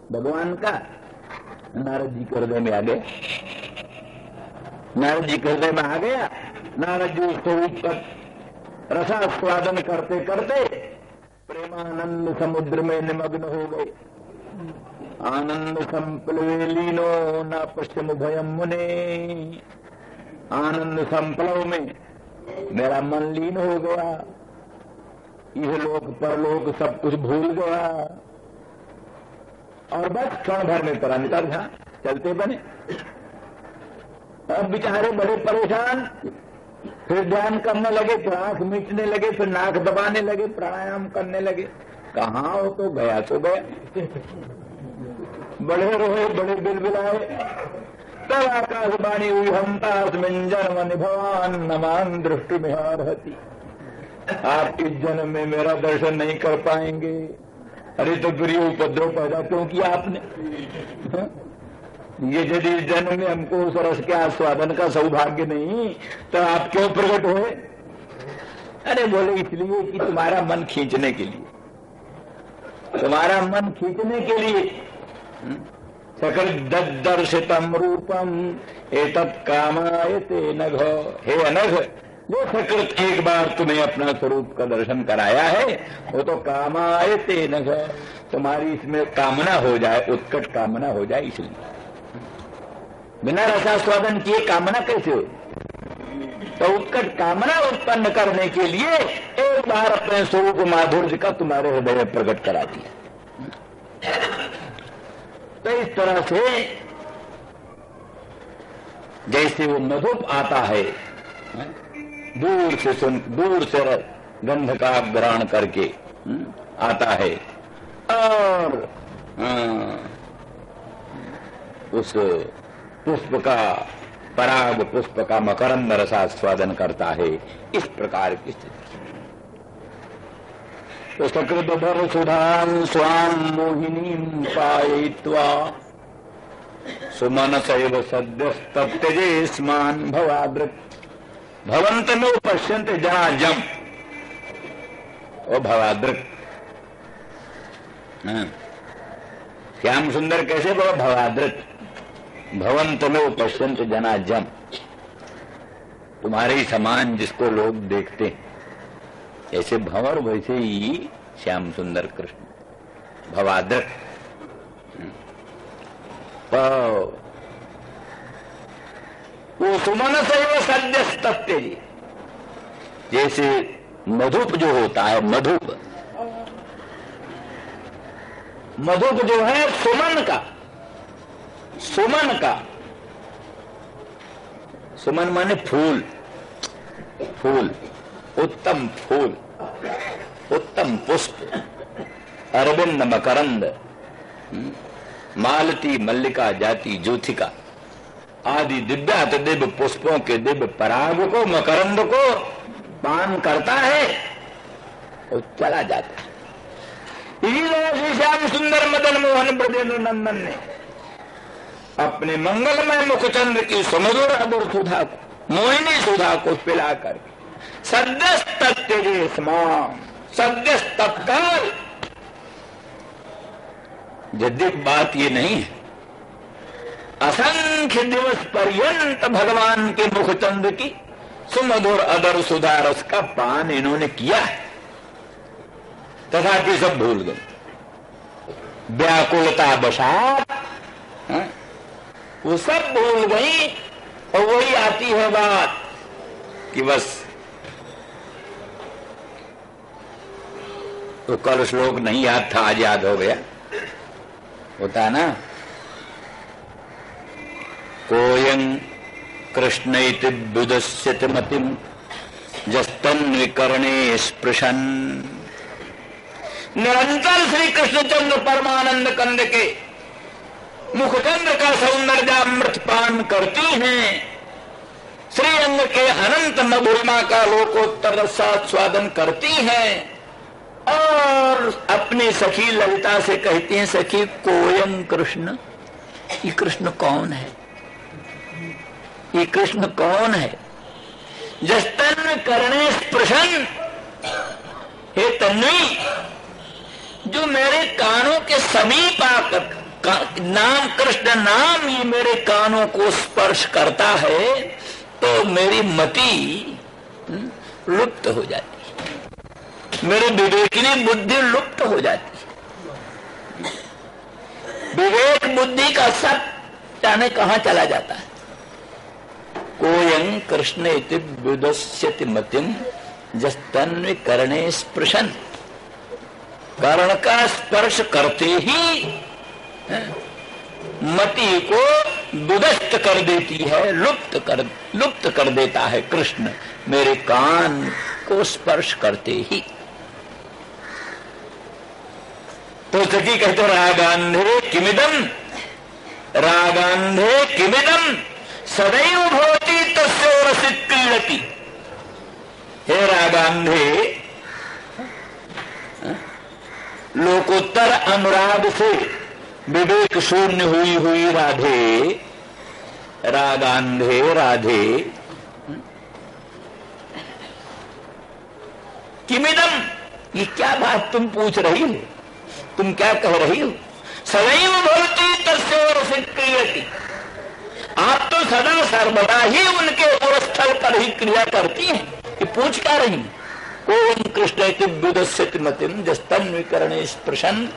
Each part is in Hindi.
भगवान का नारद जी के हृदय में आ गया। नारद जी के हृदय में आ गया। नारद जी उसको ऊपर रसास्वादन करते करते प्रेमानंद समुद्र में निमग्न हो गए। आनंद संप्लवे लीनो न पश्चिम भयम मुने। आनंद संप्लव में मेरा मन लीन हो गया। यह लोक परलोक सब कुछ भूल गया और बस क्षण भर में परा निकल था चलते बने। अब बेचारे बड़े परेशान, फिर ध्यान करने लगे, फिर आंख मीचने लगे, फिर नाक दबाने लगे, प्राणायाम करने लगे। कहाँ हो तो गया बड़े रोए, बड़े बिलबिलाए। तब आकाशवाणी हुई, हम तास्मिन् जन्म निभवान नमान दृष्टि मिहारहति। आप इस जन्म में मेरा दर्शन नहीं कर पाएंगे। अरे तो फिर ये उपद्रव पैदा क्यों किया आपने? ये यदि इस जन्म में हमको उस रस के आस्वादन का सौभाग्य नहीं तो आप क्यों प्रकट हुए? अरे बोले इसलिए कि तुम्हारा मन खींचने के लिए, तुम्हारा मन खींचने के लिए। सकल दर्शितम रूपम एतत् कामायते नघ। हे अनघ, जो सकृत एक बार तुम्हें अपना स्वरूप का दर्शन कराया है वो तो कामायते नघ, तुम्हारी इसमें कामना हो जाए, उत्कट कामना हो जाए। इसलिए बिना रसास्वादन किए कामना कैसे हो? तो उत्कट कामना उत्पन्न करने के लिए एक बार अपने स्वरूप माधुर्य का तुम्हारे हृदय में प्रकट करा दिया। तो इस तरह से जैसे वो मधुप आता है, दूर से गंध का ग्रहण करके आता है और उस पुष्प का, पराग पुष्प का मकरंद रसास्वादन करता है। इस प्रकार की स्थिति। तो सकृत भर सुधाम स्वाम मोहिनीं पायित्वा सुमन सैव सद्यस्तप्यजे स्मान भवादृक् भवंत नो पश्यन्ते जना जम। ओ भवादृक्, श्याम सुंदर कैसे बोलो? भवादृक् भवंत में पश्यंत जना जम। तुम्हारे ही समान जिसको लोग देखते हैं, ऐसे भंवर वैसे ही श्याम सुंदर कृष्ण भवादृक। वो सुमन से वो सद्यस्तप्य जी, जैसे मधुप जो होता है, मधुप जो है सुमन का, सुमन का, सुमन माने फूल, फूल, उत्तम फूल, उत्तम पुष्प, अरविंद मकरंद, मालती मल्लिका जाति ज्योतिका आदि दिव्यात दिव्य पुष्पों के दिव्य पराग को, मकरंद को पान करता है और चला जाता है। इसी तरह से श्याम सुंदर मदन मोहन ब्रजेंद्र नंदन ने अपने मंगलमय मुखचंद्र की सुमधुर अधुर सुधा को, मोहिनी सुधा को पिलाकर सद्यस्तप्यजे स्माम, सद्यस्त तत्काल। यद्यपि बात ये नहीं है, असंख्य दिवस पर्यंत भगवान के मुखचंद्र की सुमधुर अधर सुधा रस का पान इन्होंने किया है, तथापि सब भूल गए। व्याकुलता बसात वो सब भूल गई। और वही आती है बात कि बस तो कल श्लोक नहीं याद था, आज याद हो गया। होता है ना, कोयं कृष्णैति बुदस्यति मतिम जस्तन्विकर्णे स्पृशन। निरंतर श्री कृष्णचंद्र परमानंद कंद के मुखचंद्र का सौंदर्यामृत पान करती हैं, श्री अंग के अनंत मधुरिमा का लोकोत्तर स्वादन करती हैं और अपनी सखी ललिता से कहती हैं, सखी कोयं कृष्ण, ये कृष्ण कौन है? ये कृष्ण कौन है? जस्तन करणे स्पृशन, हे तन्वी, जो मेरे कानों के समीप आकर नाम कृष्ण नाम ही मेरे कानों को स्पर्श करता है तो मेरी मति लुप्त हो जाती है, मेरी विवेकिनी बुद्धि लुप्त हो जाती है। विवेक बुद्धि का सब जाने कहां चला जाता है। कोयं कृष्ण इति विदस्यति मतिम जस्तन्वे करणे स्पृशन। कर्ण का स्पर्श करते ही मति को दुदस्त कर देती है, लुप्त कर देता है कृष्ण मेरे कान को स्पर्श करते ही। तो सखी कहते रागांधे किमिदम सदैव भवति तस्य रसित क्रीडति। हे रागांधे, लोकोत्तर अनुराग से विवेक शून्य हुई हुई राधे, रागांधे राधे, किमिदम, ये क्या बात तुम पूछ रही हो, तुम क्या कह रही हो। सदैव भवति तस्य रसित क्रीडति। आप तो सदा सर्वदा ही उनके और स्थल पर ही क्रिया करती हैं, ये पूछ क्या रही। ओम कृष्ण बुदस्यति मतिम जस्तन्वी करणे स्पृशन।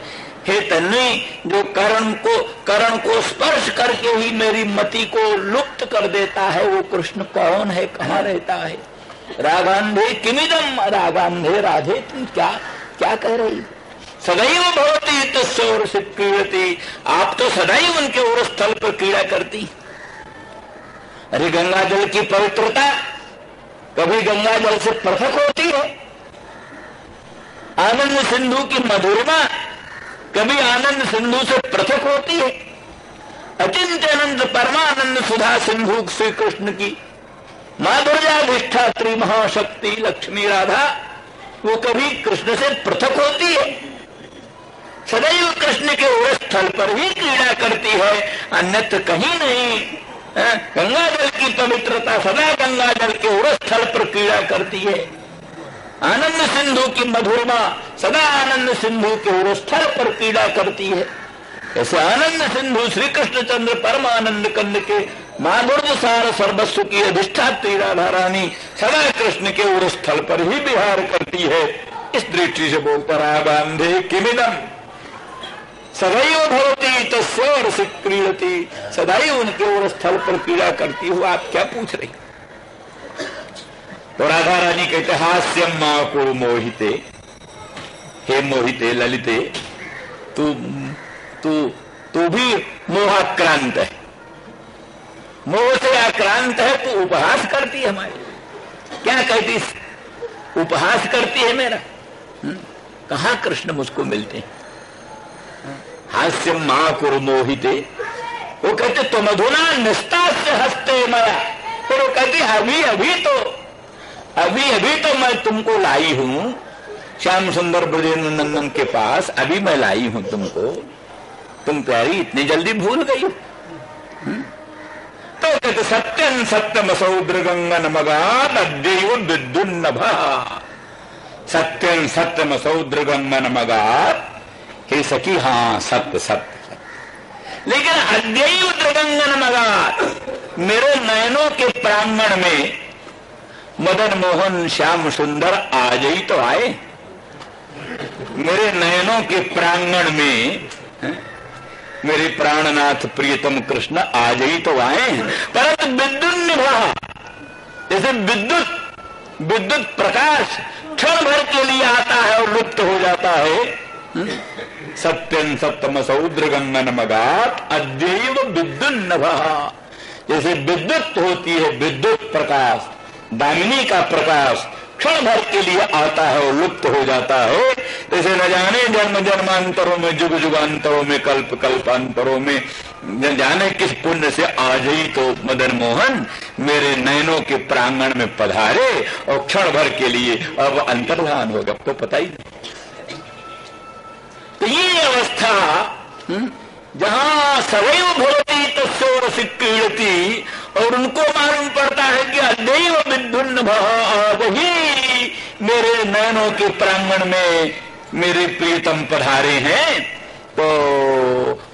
हे तन्वी, जो कर्ण को स्पर्श करके ही मेरी मति को लुप्त कर देता है, वो कृष्ण कौन है, कहाँ रहता है। रागांधे किमिदम, रागांधे राधे, तुम क्या कह रही। सदैव भवति तस्य रसित क्रीडति। आप तो सदैव उनके और स्थल पर क्रीड़ा करती। अरे गंगा जल की पवित्रता कभी गंगा जल से पृथक होती है। आनंद सिंधु की मधुरमा कभी आनंद सिंधु से पृथक होती है। अचिंत्य अनंत परमानंद सुधा सिंधु श्री कृष्ण की माधुर्याधिष्ठात्री महाशक्ति लक्ष्मी राधा, वो कभी कृष्ण से पृथक होती है। सदैव कृष्ण के उस स्थल पर ही क्रीड़ा करती है, अन्यत्र कहीं नहीं। गंगा जल की पवित्रता सदा गंगा जल के उस स्थल पर क्रीड़ा करती है। आनंद सिंधु की मधुरमा सदा आनंद सिंधु के उस स्थल पर क्रीड़ा करती है। ऐसे आनंद सिंधु श्री कृष्णचंद्र परमानंद कंद के माधुर्य सार सर्वस्व की अधिष्ठात्री राधा रानी सदा कृष्ण के उस स्थल पर ही विहार करती है। इस दृष्टि से बोलता रागांधे किमिदम सदैव भवति तस्य रसित क्रीडति। सदैव उनके और स्थल पर क्रीड़ा करती हो, आप क्या पूछ रही। तो राधा रानी कहते हास्यम मां कुरु मोहिते। हे मोहिते ललिते, तू भी मोहाक्रांत है, मोह से आक्रांत है, तू उपहास करती है हमारी। क्या कहती, उपहास करती है मेरा। कहां कृष्ण मुझको मिलते हैं। हास्यम मां कुरु मोहिते, वो कहते तुम अधुना निस्तास्य हस्ते मया। फिर वो कहती अभी तो मैं तुमको लाई हूं श्याम सुंदर ब्रजेंद्र नंदन के पास, अभी मैं लाई हूं तुमको, तुम प्यारी इतनी जल्दी भूल गई। तो कहते सत्यम सत्यम सौद्र गंगन मगाद अद्यैव विद्युन्नभा। सत्यम सत्यम सौद्र गंगन मगाद, हे सखी, हाँ सत्य सत्य, लेकिन अद्यैव त्रिगंगन मगाद, मेरे नयनों के प्रांगण में मदन मोहन श्याम सुंदर आज ही तो आए। मेरे नयनों के प्रांगण में मेरे प्राणनाथ प्रियतम कृष्ण आज ही तो आए। परंतु विद्युन्निभा, जैसे विद्युत प्रकाश क्षण भर के लिए आता है और लुप्त हो जाता है। सत्यम सप्तम सौद्र गंगन मगात अद्यैव विद्युन्नभा। जैसे विद्युत होती है, विद्युत प्रकाश, दामिनी का प्रकाश क्षण भर के लिए आता है और लुप्त हो जाता है। जैसे न जाने जन्म जन्मांतरों में, जुग जुगांतरों में, कल्प कल्पांतरों में, न जाने किस पुण्य से आज ही तो मदन मोहन मेरे नयनों के प्रांगण में पधारे और क्षण भर के लिए अब अंतर्धान हो गया, तो पता ही नहीं। तो ये अवस्था जहां सदैव भवति तस्य रसित क्रीडति, और उनको मालूम पड़ता है कि अद्यैव विद्युन्नभा, आज ही मेरे नयनों के प्रांगण में मेरे प्रीतम पधारे हैं, तो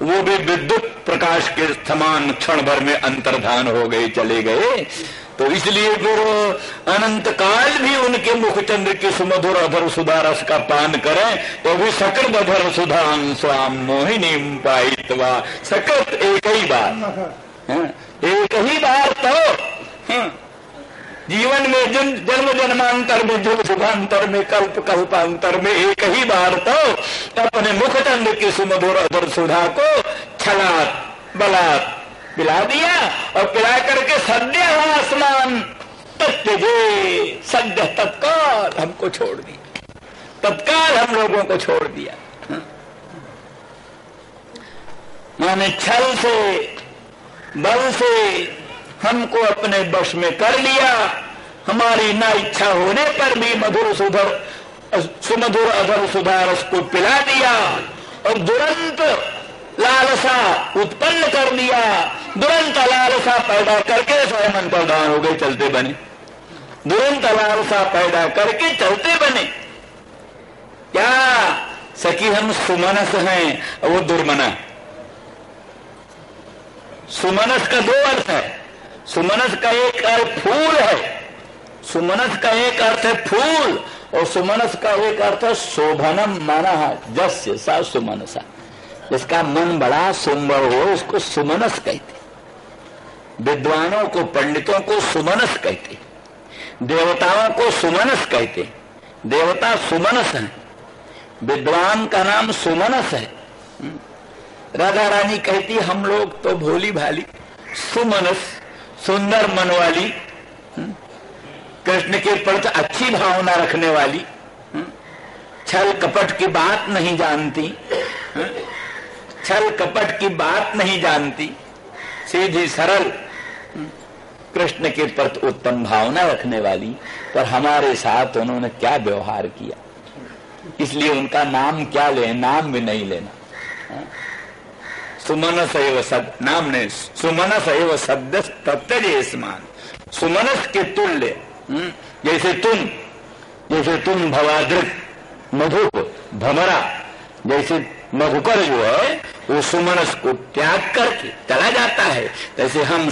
वो भी विद्युत प्रकाश के समान क्षण भर में अंतर्धान हो गए, चले गए। तो इसलिए फिर अनंत काल भी उनके मुखचंद्र की सुमधुर अधर सुधा रस का पान करें, तो भी सकृत अधर सुधां स्वाम मोहिनी पायित्वा, सकृत एक ही बार, एक ही बार तो जीवन में जन्म जन्मांतर में जुग शुभांतर में कल्प कल्पांतर में एक ही बार तो अपने मुखचंद्र की सुमधुर अधर सुधा को छलात बलात् पिला दिया, और पिला करके सद्य आसमान तत्जे, सद्य तत्काल हमको छोड़ दिया, तत्काल हम लोगों को छोड़ दिया। माने छल से बल से हमको अपने वश में कर लिया, हमारी ना इच्छा होने पर भी मधुर सुमधुर अधर सुधा रस को पिला दिया, और तुरंत लालसा उत्पन्न कर दिया, तुरंत लालसा पैदा करके स्वयं अंतर्धान हो गए, चलते बने, तुरंत लालसा पैदा करके चलते बने। क्या सखी हम सुमनस हैं, वो दुर्मना। सुमनस का दो अर्थ है, सुमनस का एक अर्थ फूल है, सुमनस का एक अर्थ है फूल, और सुमनस का एक अर्थ है शोभनम मनः जस्य सा सुमनसा, जिसका मन बड़ा सुंदर हो उसको सुमनस कहते। विद्वानों को, पंडितों को सुमनस कहते, देवताओं को सुमनस कहते, देवता सुमनस है, विद्वान का नाम सुमनस है। राधा रानी कहती हम लोग तो भोली भाली, सुमनस सुंदर मन वाली, कृष्ण के प्रति अच्छी भावना रखने वाली, छल कपट की बात नहीं जानती, छल कपट की बात नहीं जानती, सीधी सरल कृष्ण के प्रति उत्तम भावना रखने वाली, पर हमारे साथ उन्होंने क्या व्यवहार किया, इसलिए उनका नाम क्या ले, नाम भी नहीं लेना। सुमनस एव सद, नाम ने सुमनस एव सद्य तत्तजे स्मान, सुमनस के तुल्य, जैसे तुम भवादृक मधुप भमरा, जैसे मधुकर जो है वो सुमनस को त्याग करके चला जाता है, तैसे हम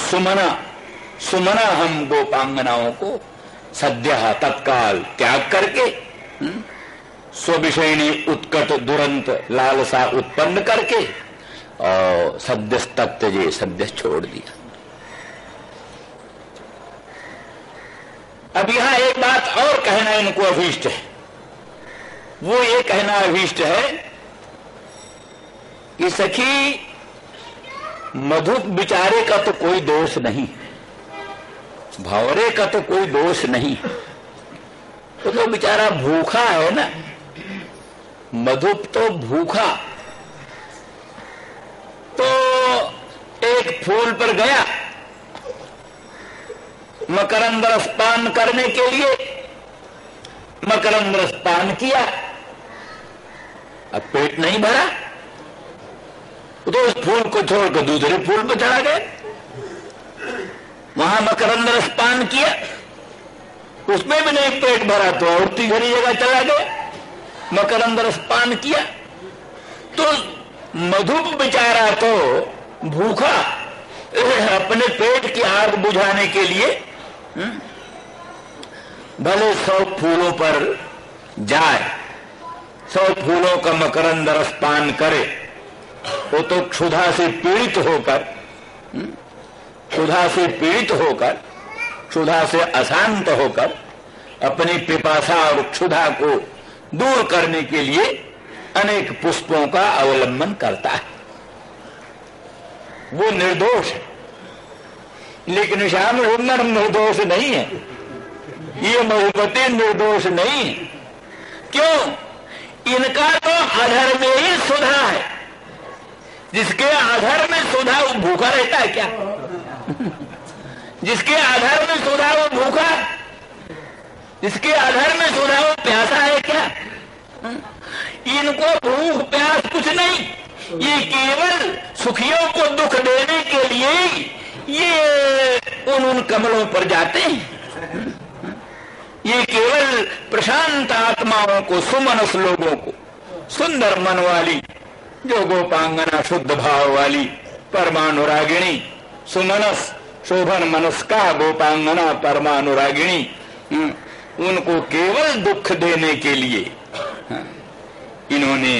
सुमना हम गोपांगनाओं को सद्य तत्काल त्याग करके स्वविषयनी उत्कट दुरंत लालसा उत्पन्न करके और सद्यस्तत्जे, सद्य छोड़ दिया। अब यहां एक बात और कहना इनको अभीष्ट है, वो ये कहना अभीष्ट है कि सखी मधुप बिचारे का तो कोई दोष नहीं, भंवरे का तो कोई दोष नहीं, तो बेचारा भूखा है ना, मधुप तो भूखा, तो एक फूल पर गया मकरंद रस पान करने के लिए, मकरंद रस पान किया, अब पेट नहीं भरा तो उस फूल को छोड़कर दूसरे फूल पर चढ़ा गए, वहां मकरंद रस पान किया, उसमें भी नहीं पेट भरा तो और तीसरी जगह चला गया, मकरंद रस पान किया, तो मधुप बेचारा तो भूखा अपने पेट की आग बुझाने के लिए भले 100 फूलों पर जाए, 100 फूलों का मकरंद रस पान करे, वो तो क्षुधा से पीड़ित होकर, क्षुधा से पीड़ित होकर, क्षुधा से अशांत होकर अपनी पिपासा और क्षुधा को दूर करने के लिए अनेक पुष्पों का अवलंबन करता है, वो निर्दोष है। लेकिन श्याम सुंदर निर्दोष नहीं है, ये मधुपति निर्दोष नहीं है। क्यों? इनका तो अधर में ही सुधा है, जिसके आधार में सुधा वो भूखा रहता है क्या? जिसके आधार में सुधा वो भूखा, जिसके आधार में सुधा वो प्यासा है क्या? इनको भूख प्यास कुछ नहीं, ये केवल सुखियों को दुख देने के लिए ये उन कमलों पर जाते हैं। ये केवल प्रशांत आत्माओं को, सुमनस लोगों को, सुंदर मन वाली, जो गोपांगना शुद्ध भाव वाली, परमानुरागिणी, सुमनस शोभन मनस्का गोपांगना परमानुरागिणी, उनको केवल दुख देने के लिए इन्होंने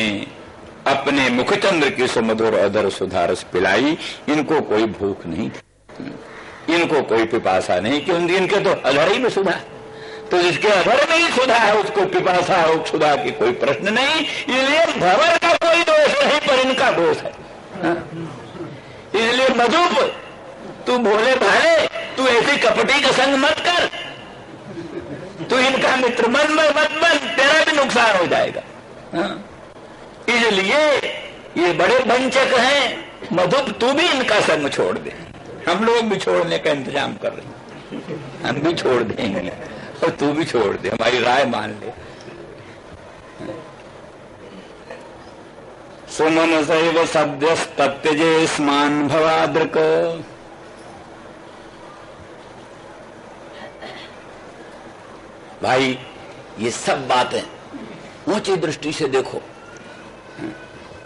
अपने मुखचंद्र की सुमधुर अधर सुधारस पिलाई। इनको कोई भूख नहीं, इनको कोई पिपासा नहीं, क्योंकि इनके तो अधर ही में सुधा, तो जिसके अधर में ही सुधा है उसको पिपासा और सुधा की कोई प्रश्न नहीं। इसलिए भंवर का कोई दोष नहीं, पर इनका दोष है। इसलिए मधुप, तू भोले भाले, तू ऐसी कपटी का संग मत कर, तू इनका मित्र मन में मत बन, तेरा भी नुकसान हो जाएगा। इसलिए ये बड़े वंचक हैं। मधुप, तू भी इनका संग छोड़ दे। हम लोग भी छोड़ने का इंतजाम कर रहे हैं, हम भी छोड़ देंगे और तू भी छोड़ दे, हमारी राय मान ले। सुमन सैव सद्यस्तत्यजे स्मान भवादृक। भाई, ये सब बातें ऊंची दृष्टि से देखो,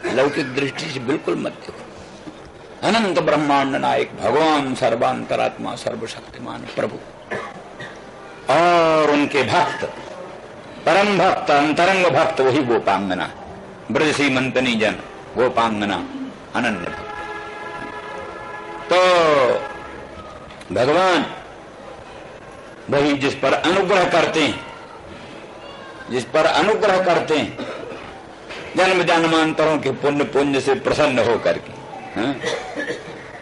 लौकिक दृष्टि से बिल्कुल मत देखो। अनंत ब्रह्मांड नायक भगवान, सर्वांतरात्मा, सर्वशक्तिमान प्रभु और उनके भक्त, परम भक्त, अंतरंग भक्त, वही गोपांगना, ब्रज सीमंतनी जन गोपांगना, अनन्य भक्त। तो भगवान वही जिस पर अनुग्रह करते हैं, जिस पर अनुग्रह करते हैं, जन्म जन्मांतरों के पुण्य पुण्य से प्रसन्न होकर के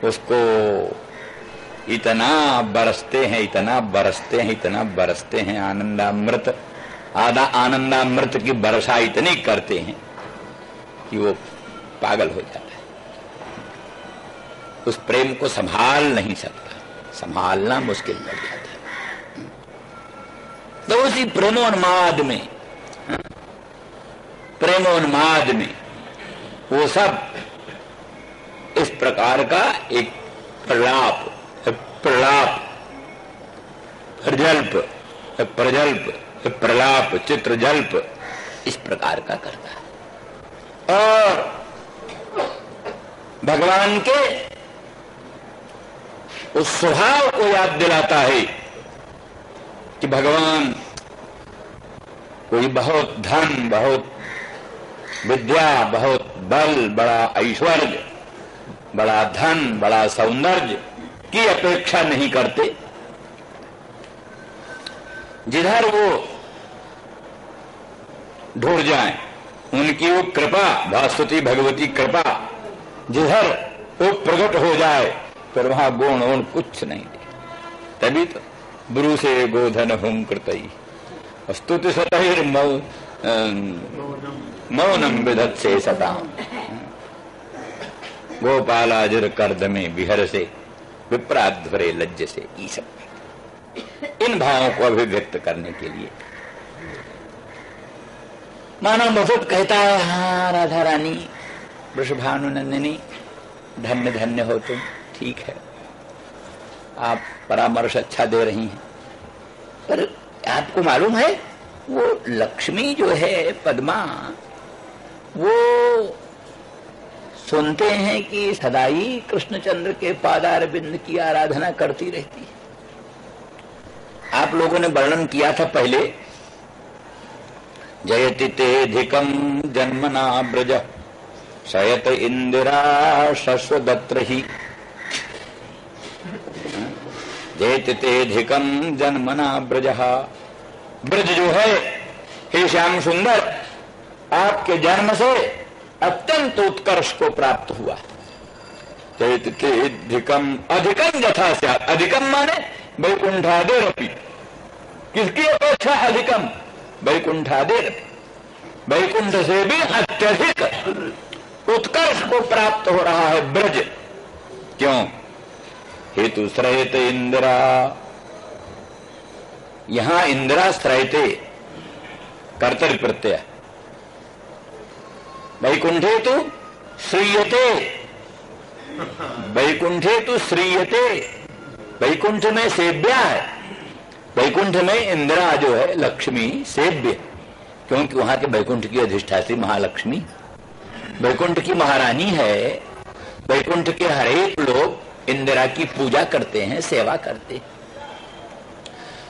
उसको इतना बरसते हैं, इतना बरसते हैं, इतना बरसते हैं, आनंदामृत, आधा आनंदामृत की वर्षा इतनी करते हैं कि वो पागल हो जाता है। उस प्रेम को संभाल नहीं सकता, संभालना मुश्किल पड़ जाता है। तो उसी प्रेमोन्माद में, प्रेमोन्माद में वो सब इस प्रकार का एक प्रलाप, प्रलाप, प्रजल्प, प्रजल्प, प्रलाप, चित्रजल्प इस प्रकार का करता है और भगवान के उस स्वभाव को याद दिलाता है कि भगवान कोई बहुत धन, बहुत विद्या, बहुत बल, बड़ा ऐश्वर्य, बड़ा धन, बड़ा सौंदर्य की अपेक्षा नहीं करते। जिधर वो ढूंढ जाए उनकी वो कृपा, भास्वती भगवती कृपा जिधर वो प्रकट हो जाए, फिर वहां गुण उन कुछ नहीं दे। तभी तो ब्रू से गोधन हुम कृतई स्तुति सतहिर मौनम विधत से सता गोपालाजिर कर्द में विहर से विप्राध्वरे लज्ज से। ई सब इन भावों को अभिव्यक्त करने के लिए मानव मधुप कहता है, हाँ राधा रानी, वृषभानुनंदिनी, धन्य धन्य हो तुम, ठीक है, आप परामर्श अच्छा दे रही हैं, पर आपको मालूम है वो लक्ष्मी जो है पद्मा, वो सुनते हैं कि सदाई कृष्णचंद्र के पादारविंद की आराधना करती रहती है। आप लोगों ने वर्णन किया था पहले, जयति तेधिकम जन्मना ब्रज शयत इंदिरा शश्वदत्र ही। जयति तेधिकम जन्मना ब्रज, ब्रज जो है हे श्याम सुंदर, आपके जन्म से अत्यंत उत्कर्ष को प्राप्त हुआ। जयति तेधिकम, अधिकम यथा स्यात्, अधिकम माने वैकुंठादेरपि, किसकी अपेक्षा अधिकम? वैकुंठादेरपि, वैकुंठ से भी अत्यधिक उत्कर्ष को प्राप्त हो रहा है ब्रज। क्यों? हेतु श्रयते इंदिरा, यहां इंदिरा श्रयते कर्तरि प्रत्यय, वैकुंठे तो श्रीयते, वैकुंठे तो श्रीयते, वैकुंठ में सेव्या है, वैकुंठ में इंदिरा जो है लक्ष्मी सेव्य, क्योंकि वहां के बैकुंठ की अधिष्ठात्री महालक्ष्मी बैकुंठ की महारानी है। बैकुंठ के हर एक लोग इंदिरा की पूजा करते हैं, सेवा करते हैं।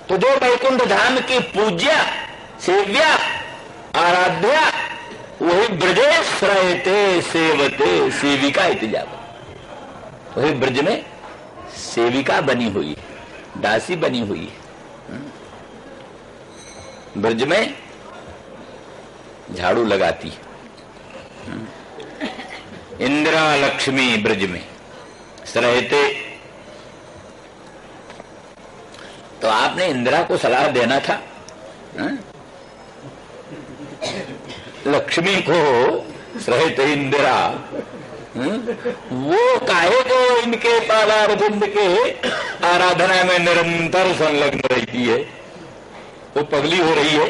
तो जो बैकुंठ धाम की पूज्या सेव्या आराध्या वही ब्रजेश रहते सेवते सेविका इतिजाव, वही ब्रज में सेविका बनी हुई है, दासी बनी हुई है। ब्रज में झाड़ू लगाती है। इंदिरा लक्ष्मी ब्रज में रहते। तो आपने इंदिरा को सलाह देना था, लक्ष्मी को रहते इंदिरा वो काहे को इनके पादारविंद के आराधना में निरंतर संलग्न रहती है, वो पगली हो रही है।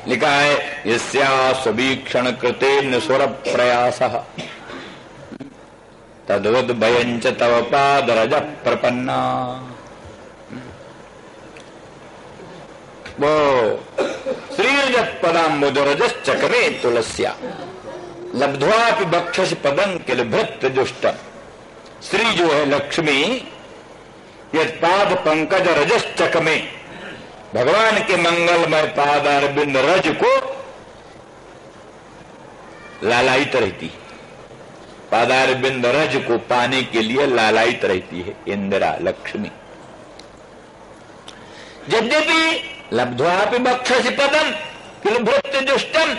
लिखा है यस्या स्ववीक्षण कृते निस्वर प्रयासः तद्वद भयंच तव पादरज प्रपन्ना। वो श्रीरजत पदाम्बुजरजश्चकमे तुलस्या लब्ध्वापि बक्षसि पदं किल भृत्य दुष्टम। श्री जो है लक्ष्मी यद पाद पंकज रजश्चकमे, भगवान के मंगलमय पादारविंद रज को लालायित रहती है। पादारविंद रज को पाने के लिए लालायित रहती है इंदिरा लक्ष्मी। यद्यपि लब्ध्वापि बक्षसि पदम किल भृत्य दुष्टम,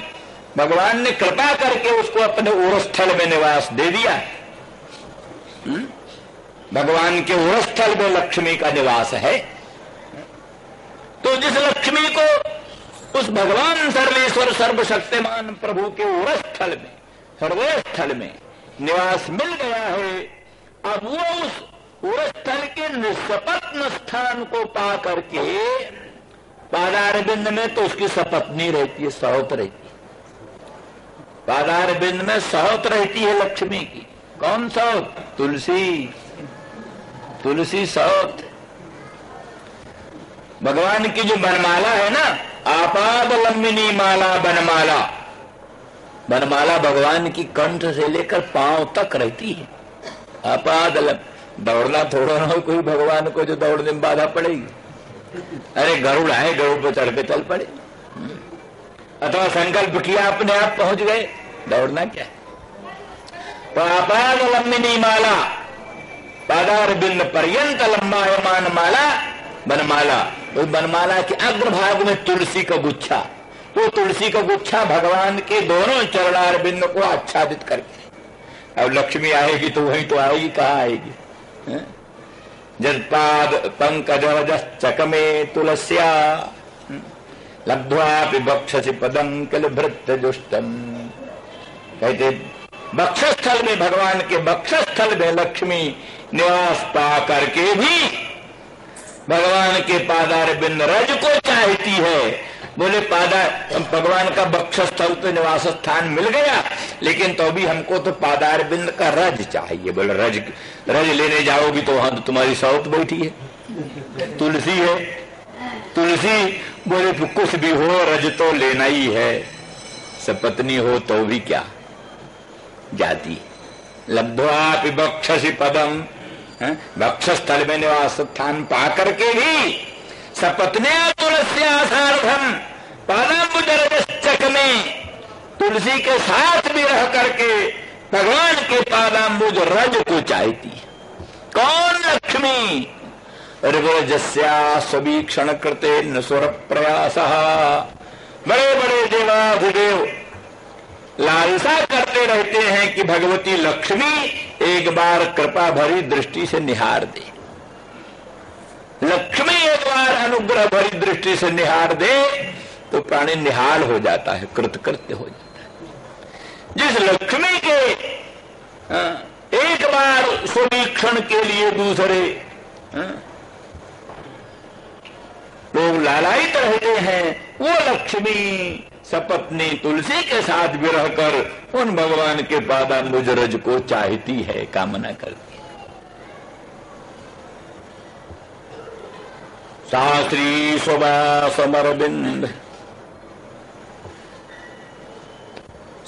भगवान ने कृपा करके उसको अपने उरस्थल में निवास दे दिया। भगवान के उरस्थल में लक्ष्मी का निवास है। तो जिस लक्ष्मी को उस भगवान सर्वेश्वर सर्वशक्तिमान प्रभु के उरस्थल में हृदय स्थल में निवास मिल गया है, अब वो उस उरस्थल के निष्पत्न स्थान को पा करके पादारविंद में तो उसकी सपत्नी रहती है, सौत रहती है। पादारविंद में सौत रहती है लक्ष्मी की। कौन सौत? तुलसी। तुलसी सौत। भगवान की जो बनमाला है ना, आपाद लंबिनी माला बनमाला, बनमाला भगवान की कंठ से लेकर पांव तक रहती है। आपाद दौड़ना थोड़ा ना हो कोई भगवान को जो दौड़ने में बाधा पड़ेगी। अरे गरुड़ आए, गरुड़ पर चढ़ के चल पड़े, अथवा संकल्प किया अपने आप पहुंच गए, दौड़ना क्या। तो आपाद लंबिनी माला पादारविंद पर्यंत लंबायमान माला बनमाला। उस बनमाला के अग्रभाग में तुलसी का गुच्छा, तो तुलसी का गुच्छा भगवान के दोनों चरणारविंद को आच्छादित करके। अब लक्ष्मी आएगी तो वहीं तो आएगी, कहाँ आएगी। जदपाद पंकज रजश्चकमे तुलस्या लब्ध्वापि बक्षसि पदं किल भृत्य दुष्टम। कहते बक्षस्थल में, भगवान के बक्षस्थल में लक्ष्मी निवास पा करके भी भगवान के पादारविंद रज को चाहती है। बोले भगवान का बक्षस्थल तो निवास स्थान मिल गया, लेकिन तो भी हमको तो पादारविंद का रज चाहिए। बोले रज लेने जाओगी तो वहां तो तुम्हारी सौत बैठी है, तुलसी है। तुलसी बोले कुछ भी हो रज तो लेना ही है, सपत्नी हो तो भी क्या जाती। लब्ध्वापि बक्षसि पदम, बक्षस्थल में निवास स्थान पा करके भी सपत्न्या तुलस्या सार्धम पादाम्बुजरजश्चकमे, तुलसी के साथ भी रह करके भगवान के पादाम्बुज रज को चाहती है। कौन? लक्ष्मी। रजस्या सवीक्षण कृते नसुर प्रयासः। बड़े बड़े देवाधिदेव लालसा करते रहते हैं कि भगवती लक्ष्मी एक बार कृपा भरी दृष्टि से निहार दे। लक्ष्मी एक बार अनुग्रह भरी दृष्टि से निहार दे तो प्राणी निहाल हो जाता है, कृतकृत्य हो जाता है। जिस लक्ष्मी के एक बार सुवीक्षण के लिए दूसरे लोग लालायित रहते हैं, वो लक्ष्मी सपत्नी तुलसी के साथ भी रहकर उन भगवान के पादाम्बुज रज को चाहती है, कामना करती है। शास्त्री सुवासमरविंद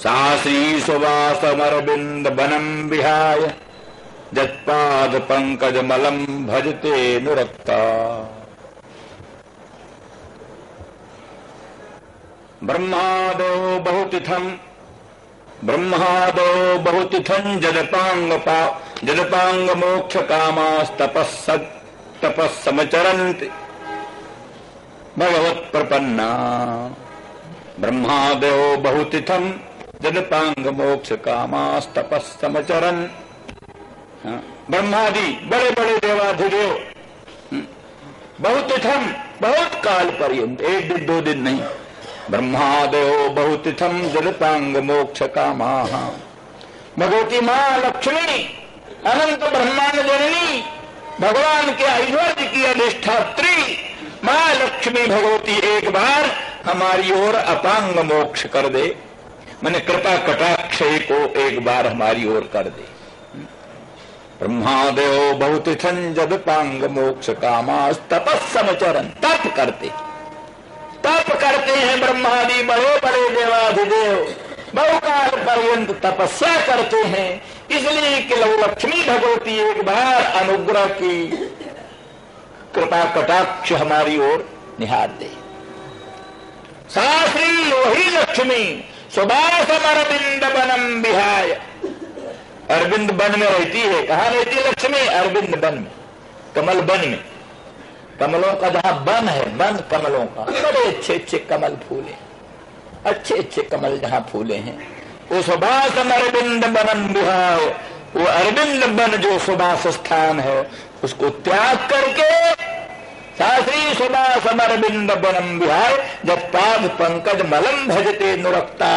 शास्त्री सुवासमरविंद वनम विहाय जत्पाद पंकज मलम भजते नुरक्ता। ब्रह्मादो बहुतिथं जदपांग मोक्ष कामास्तपस्समचरन्ति भगवत प्रपन्ना। ब्रह्मादो बहुतिथं जदपांग मोक्ष कामास्तपस्समचरन्। ब्रह्मादि बड़े बड़े देवाधिदेव बहुतिथम बहुत काल पर्यंत, एक दिन दो दिन नहीं, ब्रह्मादयो बहुतिथम जलपांग मोक्ष कामाः। भगवती माँ लक्ष्मी अनंत ब्रह्मांड जननी भगवान के ऐश्वर्य की अधिष्ठात्री माँ लक्ष्मी भगवती एक बार हमारी ओर अपांग मोक्ष कर दे, मैंने कृपा कटाक्ष को एक बार हमारी ओर कर दे। ब्रह्मादयो बहुतिथं जदपांग मोक्ष कामास तपस्समचरन्। तप करते हैं ब्रह्मादि बड़े बड़े देवाधिदेव, बहुकाल पर्यंत तपस्या करते हैं, इसलिए कि लक्ष्मी भगवती एक बार अनुग्रह की कृपा कटाक्ष हमारी ओर निहार दे। शास्त्री वही लक्ष्मी सुवासमरविंद वनम विहाय, अरविंद वन में रहती है। कहाँ रहती है लक्ष्मी? अरविंद वन में, कमल वन में। कमलों का जहाँ वन है, वन कमलों का, बड़े अच्छे अच्छे कमल फूले, अच्छे अच्छे कमल जहाँ फूले हैं, वो सुवासम अरविंद वनम विहाय, वो अरविंद वन जो सुवास स्थान है उसको त्याग करके शास्त्री सुवासम अरविंद वनम विहाय जत्पाद पंकज मलम भजते नुरक्ता।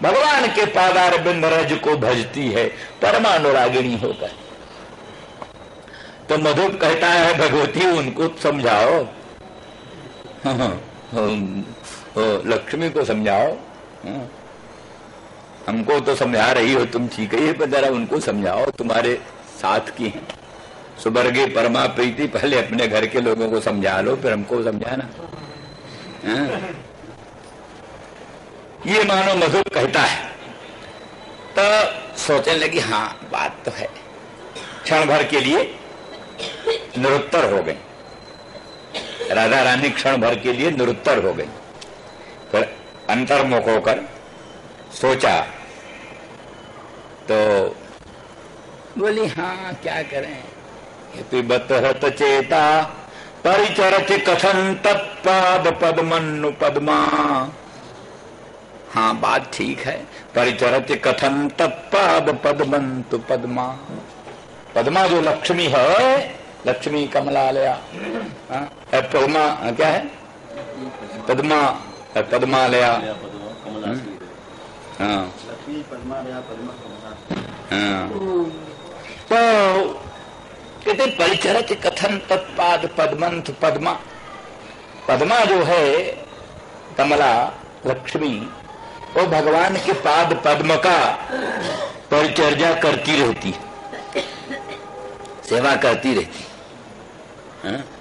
भगवान के पादारविंद रज को भजती है परमानुरागिणी होकर। तो मधुप कहता है भगवती उनको समझाओ, लक्ष्मी को समझाओ, हमको तो समझा रही हो तुम, ठीक है, पर जरा उनको समझाओ, तुम्हारे साथ की हैं। सुबर्गे परमा प्रीति, पहले अपने घर के लोगों को समझा लो फिर हमको समझाना। ये मानो मधुप कहता है। तो सोचने लगी हाँ बात तो है। क्षण भर के लिए निरुत्तर हो गई राधा रानी, क्षण भर के लिए निरुत्तर हो गई। फिर अंतर्मुख होकर सोचा तो बोली हाँ क्या करें, पिबत हत चेता परिचरति कथन तत्पाद पद्मनु पद्मा। हाँ बात ठीक है, परिचरति कथन तत्पाद पद्मन्तु पद्मा। पद्मा जो लक्ष्मी है, लक्ष्मी कमलालया, पद्मा क्या है, पद्मा पद्मालया, हाँ तो कहते परिचरत कथन तत्पाद पद्मंथ पद्मा। पद्मा जो है कमला लक्ष्मी, वो भगवान के पाद पद्म का परिचर्या करती रहती, सेवा करती रहती।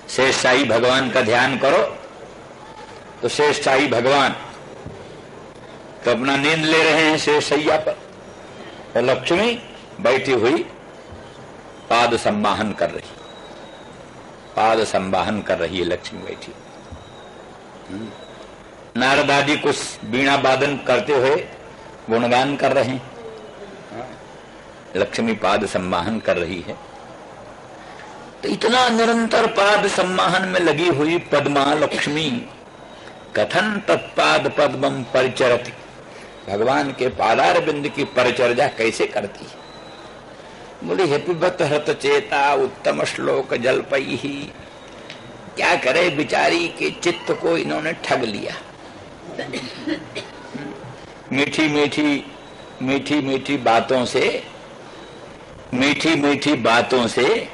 शेष शाही भगवान का ध्यान करो तो शेष शाही भगवान तो अपना नींद ले रहे हैं शेष शैया पर, और लक्ष्मी बैठी हुई पाद संवाहन कर रही, पाद संवाहन कर रही है लक्ष्मी बैठी। नारद आदि कुछ बीणा वादन करते हुए गुणगान कर रहे हैं, लक्ष्मी पाद संवाहन कर रही है। तो इतना निरंतर पाद संवाहन में लगी हुई पद्मा लक्ष्मी कथन तत्पाद पद्मम परिचरति, भगवान के पादार बिंद की परिचर्या कैसे करती है। बोले हेपिबत हृत चेता उत्तम श्लोक जलपई ही। क्या करे बिचारी के चित्त को इन्होंने ठग लिया। मीठी मीठी मीठी मीठी बातों से, मीठी मीठी बातों से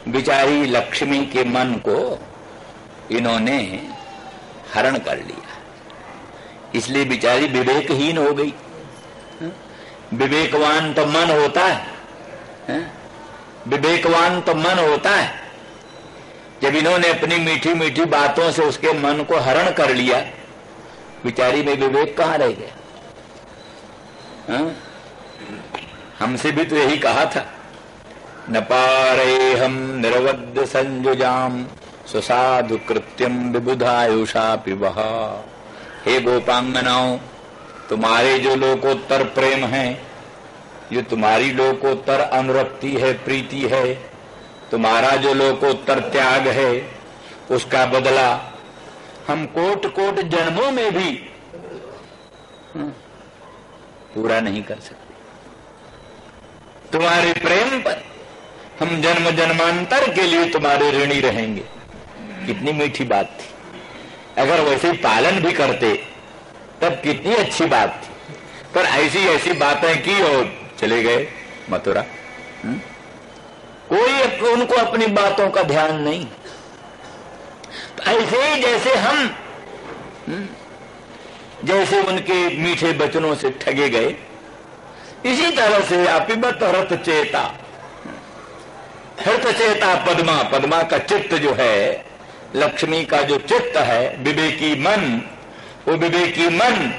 बिचारी लक्ष्मी के मन को इन्होंने हरण कर लिया, इसलिए बिचारी विवेकहीन हो गई। विवेकवान तो मन होता है, विवेकवान तो मन होता है, जब इन्होंने अपनी मीठी मीठी बातों से उसके मन को हरण कर लिया, बेचारी में विवेक कहां रह गया? हमसे भी तो यही कहा था, न पारे हम निर्वद्य संजुजाम सुसाधु कृत्यम विबुधायुषा पिबह। हे गोपांगनाओं, तुम्हारे जो लोकोत्तर प्रेम है, जो तुम्हारी लोकोत्तर अनुरक्ति है, प्रीति है, तुम्हारा जो लोकोत्तर त्याग है, उसका बदला हम कोट कोट जन्मों में भी पूरा नहीं कर सकते। तुम्हारे प्रेम पर हम जन्म जन्मांतर के लिए तुम्हारे ऋणी रहेंगे। कितनी मीठी बात थी। अगर वैसे पालन भी करते तब कितनी अच्छी बात थी, पर ऐसी ऐसी बातें की और चले गए मथुरा। कोई उनको अपनी बातों का ध्यान नहीं। तो ऐसे ही जैसे हम जैसे उनके मीठे वचनों से ठगे गए, इसी तरह से अपिबत हृत चेता, हृत चेता पद्मा, पद्मा का चित्त जो है, लक्ष्मी का जो चित्त है, विवेकी मन, वो विवेकी मन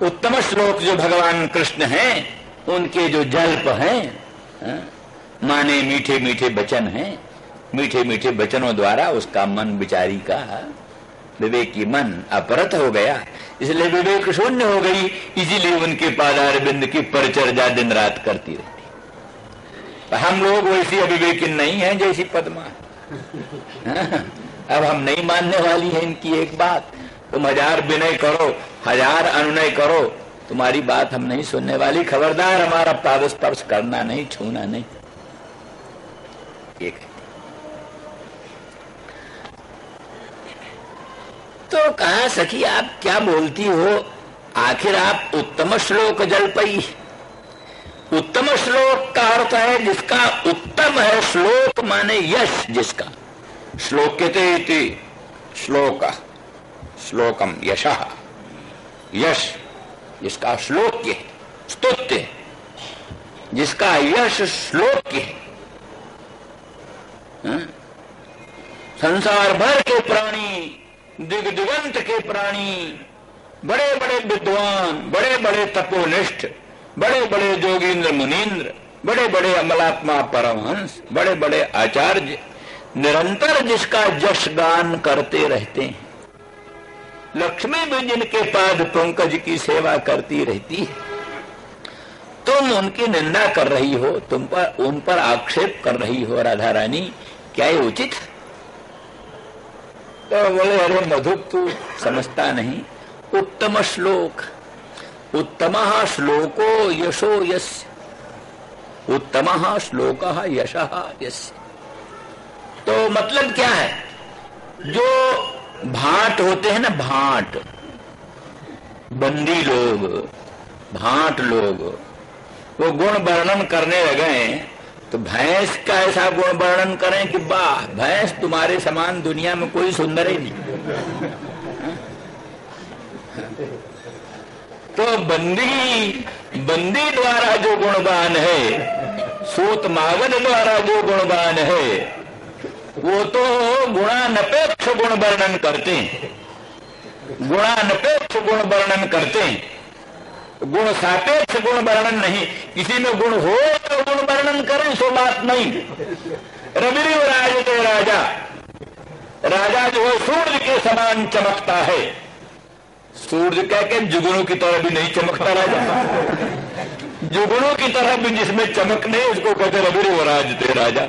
उत्तम श्लोक जो भगवान कृष्ण हैं, उनके जो जल्प हैं, माने मीठे मीठे वचन हैं, मीठे मीठे वचनों द्वारा उसका मन बिचारी का विवेकी मन अपरत हो गया, इसलिए विवेक शून्य हो गई। इसीलिए उनके पादार बिंद की परिचर्या दिन रात करती रहती। हम लोग वैसी अविवेकी नहीं है जैसी पद्मा। अब हम नहीं मानने वाली है इनकी एक बात। तुम हजार विनय करो, हजार अनुनय करो, तुम्हारी बात हम नहीं सुनने वाली। खबरदार, हमारा पाद स्पर्श करना नहीं, छूना नहीं। एक तो कहा, सखी आप क्या बोलती हो? आखिर आप उत्तम श्लोक जल पई। उत्तम श्लोक का अर्थ है जिसका उत्तम है। श्लोक माने यश, जिसका श्लोक्यते श्लोक, श्लोकम यशः, यश जिसका श्लोक्य, स्तुत्य जिसका यश श्लोक्य है। संसार भर के प्राणी, दिग दिगंत के प्राणी, बड़े बड़े विद्वान, बड़े बड़े तपोनिष्ठ, बड़े बड़े जोगींद्र मुनीन्द्र, बड़े बड़े अमलात्मा परमहंस, बड़े बड़े आचार्य निरंतर जिसका यश गान करते रहते हैं। लक्ष्मी भी जिनके पाद पंकज की सेवा करती रहती है, तुम उनकी निंदा कर रही हो, तुम पर उन पर आक्षेप कर रही हो राधा रानी, क्या ये उचित? तो बोले, अरे मधु तू समझता नहीं। उत्तम श्लोक, उत्तमः श्लोको यशो यस्य, उत्तमः श्लोकः यशः यस्य। तो मतलब क्या है? जो भाट होते हैं ना, भाट, बंदी लोग, भाट लोग, वो गुण वर्णन करने लगे तो भैंस का ऐसा गुण वर्णन करें कि वाह, भैंस तुम्हारे समान दुनिया में कोई सुंदर ही नहीं। तो बंदी द्वारा जो गुणगान है, सूत मागध द्वारा जो गुणगान है, वो तो गुणानपेक्ष गुण वर्णन करते हैं, गुणानपेक्ष गुण वर्णन करते हैं, गुण सापेक्ष गुण वर्णन नहीं। किसी में गुण हो तो गुण वर्णन करें, सो बात नहीं। रविरिव राजते राजा, राजा जो है सूर्य के समान चमकता है। सूर्य कह के जुगनू की तरह भी नहीं चमकता राजा, जुगनू की तरह भी जिसमें चमक नहीं, उसको कहते रविरिव राजते राजा।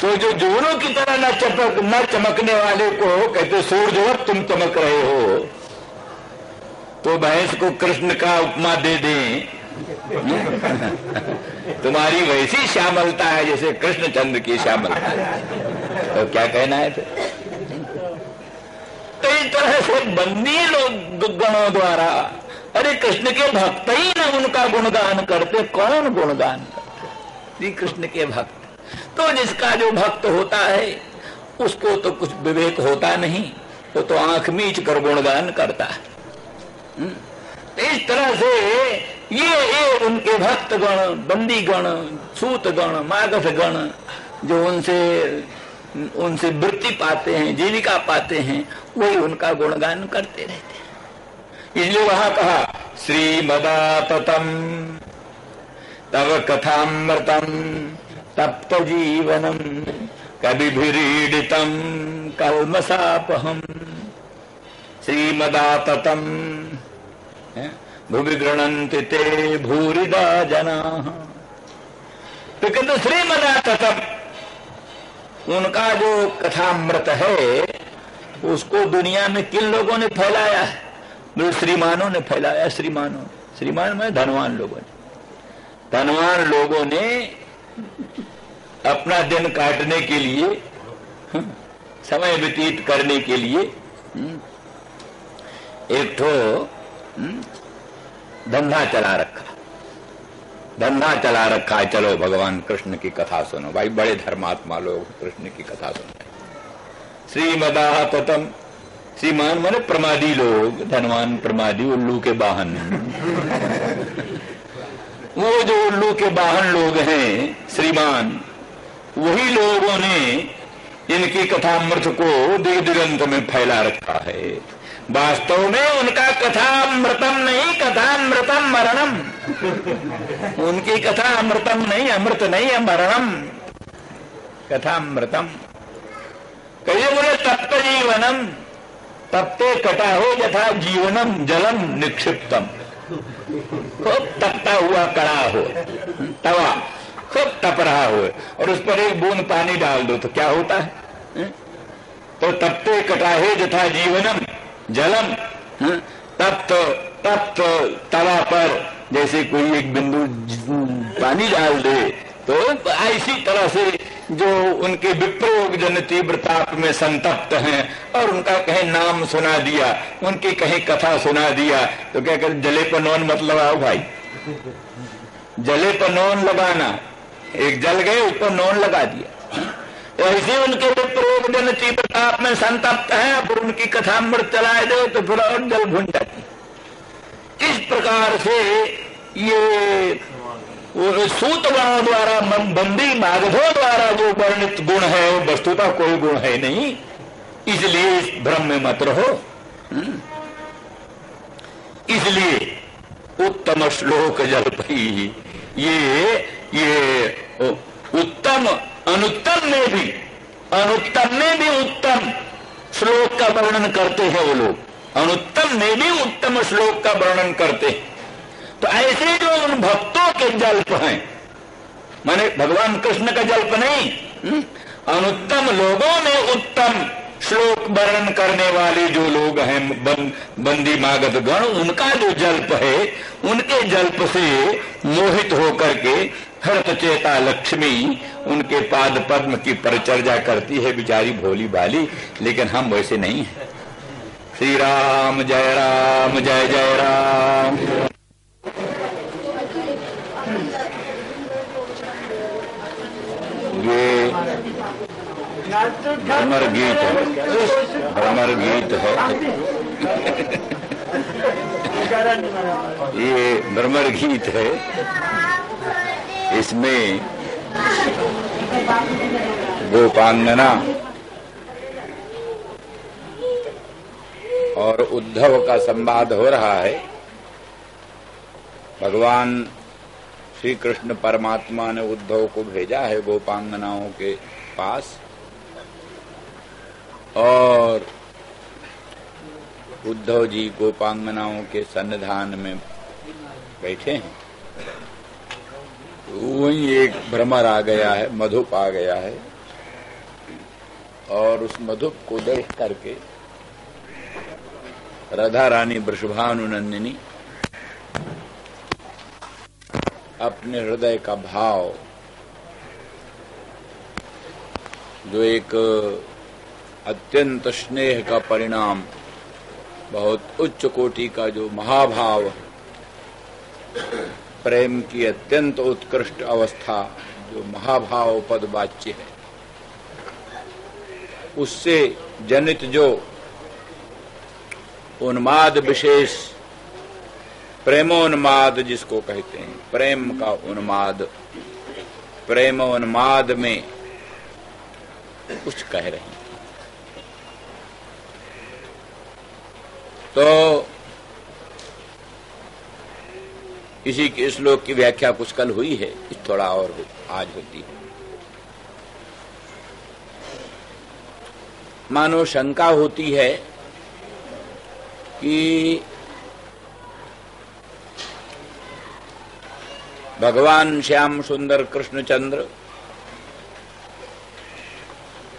तो जो जुगनू की तरह न चमकने वाले को कहते सूर्य, तुम चमक रहे हो। तो भैंस को कृष्ण का उपमा दे दें, तुम्हारी वैसी श्यामलता है जैसे कृष्णचंद्र की श्यामलता है, तो क्या कहना है फिर? तो इस तरह से बंदी लोग गणों द्वारा, अरे कृष्ण के भक्त ही न उनका गुणगान करते। कौन गुणगान करते? श्री कृष्ण के भक्त। तो जिसका जो भक्त होता है उसको तो कुछ विवेक होता नहीं, वो तो आंख मीच कर गुणगान करता है। इस तरह से ये उनके भक्त गण, बंदी गण, सूत गण, मागध गण जो उनसे वृत्ति पाते हैं, जीविका पाते हैं, वही उनका गुणगान करते रहते हैं। इसलिए वहां कहा श्रीमदाततम तव कथामृतम तप्त जीवनम कविभिरीडितम कल्मषापहम। श्रीमदाततम भुवि गृह्णन्ति ते भूरिदा जनाः। तो किंतु श्रीमदाततम उनका जो कथामृत है उसको दुनिया में किन लोगों ने फैलाया है? जो श्रीमानों ने फैलाया। श्रीमान में धनवान लोगों ने अपना दिन काटने के लिए, समय व्यतीत करने के लिए एक ठो धंधा चला रखा है। चलो भगवान कृष्ण की कथा सुनो भाई, बड़े धर्मात्मा लोग कृष्ण की कथा सुनो। श्रीमदाततम, श्रीमान माने प्रमादी लोग, धनवान प्रमादी, उल्लू के वाहन। वो जो उल्लू के वाहन लोग हैं श्रीमान, वही लोगों ने इनकी कथामृत को दिग दिगंत में फैला रखा है। वास्तव में उनका कथामृतम नहीं, कथामृतम मरणम। उनकी कथा अमृतम नहीं, अमृत नहीं है, मरणम। कथामृतम कहिए बोले तप्त जीवनम, तप्ते कटा हो यथा जीवनम जलम निक्षिप्तम। खूब तपता हुआ कड़ा हो, तवा खूब तप रहा हो और उस पर एक बूंद पानी डाल दो तो क्या होता है? तो तप्ते कटाहे यथा जीवनम जलम। तप्त तवा पर जैसे कोई एक बिंदु पानी डाल दे तो ऐसी तरह से जो उनके विप्रयोग जन तीव्र ताप में संतप्त हैं और उनका कहीं नाम सुना दिया, उनकी कहीं कथा सुना दिया तो क्या कर जले पर नौन मत लगाओ भाई। जले पर नौन लगाना, एक जल गए उस पर नौन लगा दिया। तो ऐसे उनके विप्रयोग जन तीव्र ताप में संतप्त है, फिर उनकी कथा अमृत चलाए दो तो फिर और जल भुन जाती। इस प्रकार से ये सूतगणों द्वारा, बंदी मागधों द्वारा जो वर्णित गुण है वो वस्तुतः कोई गुण है नहीं, इसलिए इस भ्रम में मत रहो। इसलिए उत्तम श्लोक जल्पी, ये उत्तम अनुत्तम में भी उत्तम श्लोक का वर्णन करते हैं वो लोग। अनुत्तम में भी उत्तम श्लोक का वर्णन करते हैं। तो ऐसे जो उन भक्तों के जल्प हैं, माने भगवान कृष्ण का जल्प नहीं, अनुत्तम लोगों में उत्तम श्लोक वर्णन करने वाले जो लोग हैं बंदी मागध गण, उनका जो जल्प है, उनके जल्प से मोहित होकर के हर्ष चेता लक्ष्मी उनके पाद पद्म की परिचर्या करती है बेचारी भोली भाली। लेकिन हम वैसे नहीं हैं। श्री राम जय जय राम। ये भ्रमर गीत है, ये भ्रमर गीत है। इसमें गोपांगना और उद्धव का संवाद हो रहा है। भगवान श्री कृष्ण परमात्मा ने उद्धव को भेजा है गोपांगनाओं के पास और उद्धव जी गोपांगनाओं के सन्निधान में बैठे हैं। वहीं एक भ्रमर आ गया है, मधुप आ गया है और उस मधुप को देख करके राधा रानी वृषभानुनंदिनी अपने हृदय का भाव, जो एक अत्यंत स्नेह का परिणाम, बहुत उच्च कोटि का जो महाभाव, प्रेम की अत्यंत उत्कृष्ट अवस्था जो महाभाव पद वाच्य है, उससे जनित जो उन्माद विशेष प्रेमोन्माद जिसको कहते हैं, प्रेम का उन्माद, प्रेमोन्माद में कुछ कह रही हैं। तो इसी के श्लोक की व्याख्या कुछ कल हुई है, थोड़ा और आज होती है। मानो शंका होती है कि भगवान श्याम सुंदर कृष्णचंद्र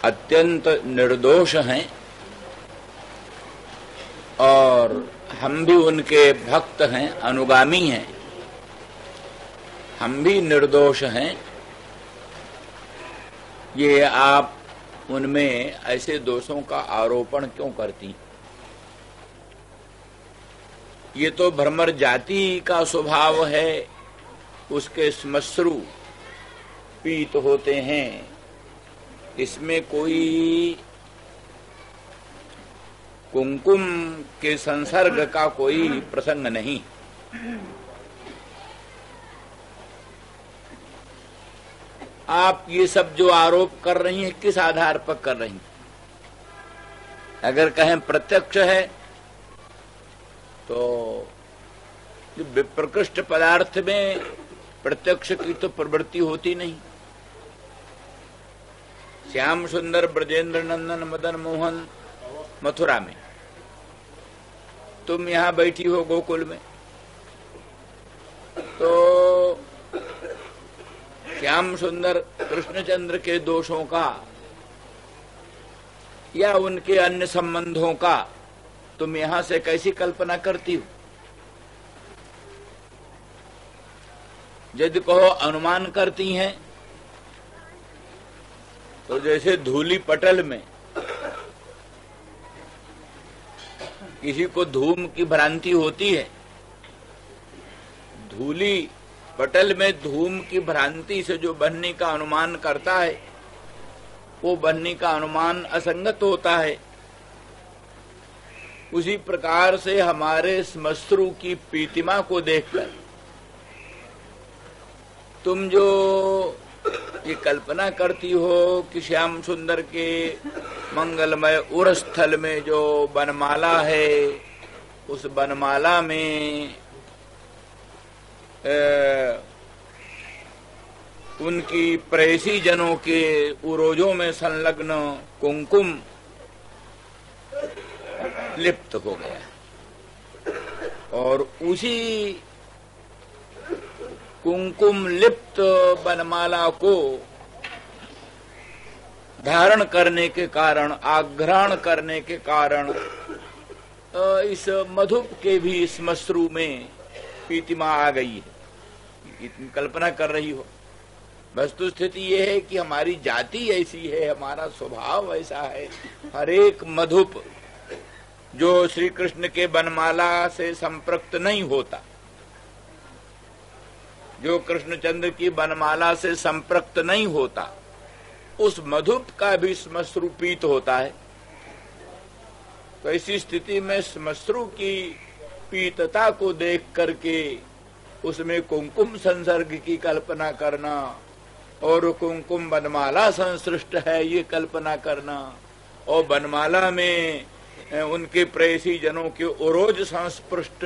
अत्यंत निर्दोष हैं और हम भी उनके भक्त हैं, अनुगामी हैं, हम भी निर्दोष हैं, ये आप उनमें ऐसे दोषों का आरोपण क्यों करती? ये तो भ्रमर जाति का स्वभाव है, उसके श्मश्रु पीत होते हैं, इसमें कोई कुंकुम के संसर्ग का कोई प्रसंग नहीं। आप ये सब जो आरोप कर रही हैं किस आधार पर कर रही हैं? अगर कहें प्रत्यक्ष है तो विप्रकृष्ट पदार्थ में प्रत्यक्ष की तो प्रवृत्ति होती नहीं। श्याम सुंदर ब्रजेंद्र नंदन मदन मोहन मथुरा में, तुम यहां बैठी हो गोकुल में, तो श्याम सुंदर कृष्णचंद्र के दोषों का या उनके अन्य संबंधों का तुम यहां से कैसी कल्पना करती हो? यदि कहो अनुमान करती हैं तो जैसे धूली पटल में किसी को धूम की भ्रांति होती है, धूली पटल में धूम की भ्रांति से जो बनने का अनुमान करता है वो बनने का अनुमान असंगत होता है। उसी प्रकार से हमारे श्मश्रु की प्रतिमा को देखकर तुम जो ये कल्पना करती हो कि श्याम सुंदर के मंगलमय उरस्थल में जो वनमाला है, उस वनमाला में उनकी प्रेसी जनों के उरोजों में संलग्न कुंकुम लिप्त हो गया और उसी कुंकुम लिप्त वनमाला को धारण करने के कारण, आघ्राण करने के कारण इस मधुप के भी श्मश्रु में प्रतिमा आ गई है। इतनी कल्पना कर रही हो। वस्तु स्थिति यह है कि हमारी जाति ऐसी है, हमारा स्वभाव ऐसा है। हर एक मधुप जो श्री कृष्ण के वनमाला से संपृक्त नहीं होता, जो कृष्णचंद्र की वनमाला से संपृक्त नहीं होता, उस मधुप का भी श्मश्रु पीत होता है। तो ऐसी स्थिति में श्मश्रु की पीतता को देख करके उसमें कुंकुम संसर्ग की कल्पना करना और कुंकुम वनमाला संसृष्ट है ये कल्पना करना और वनमाला में उनके प्रेसी जनों के उरोज संस्पृष्ट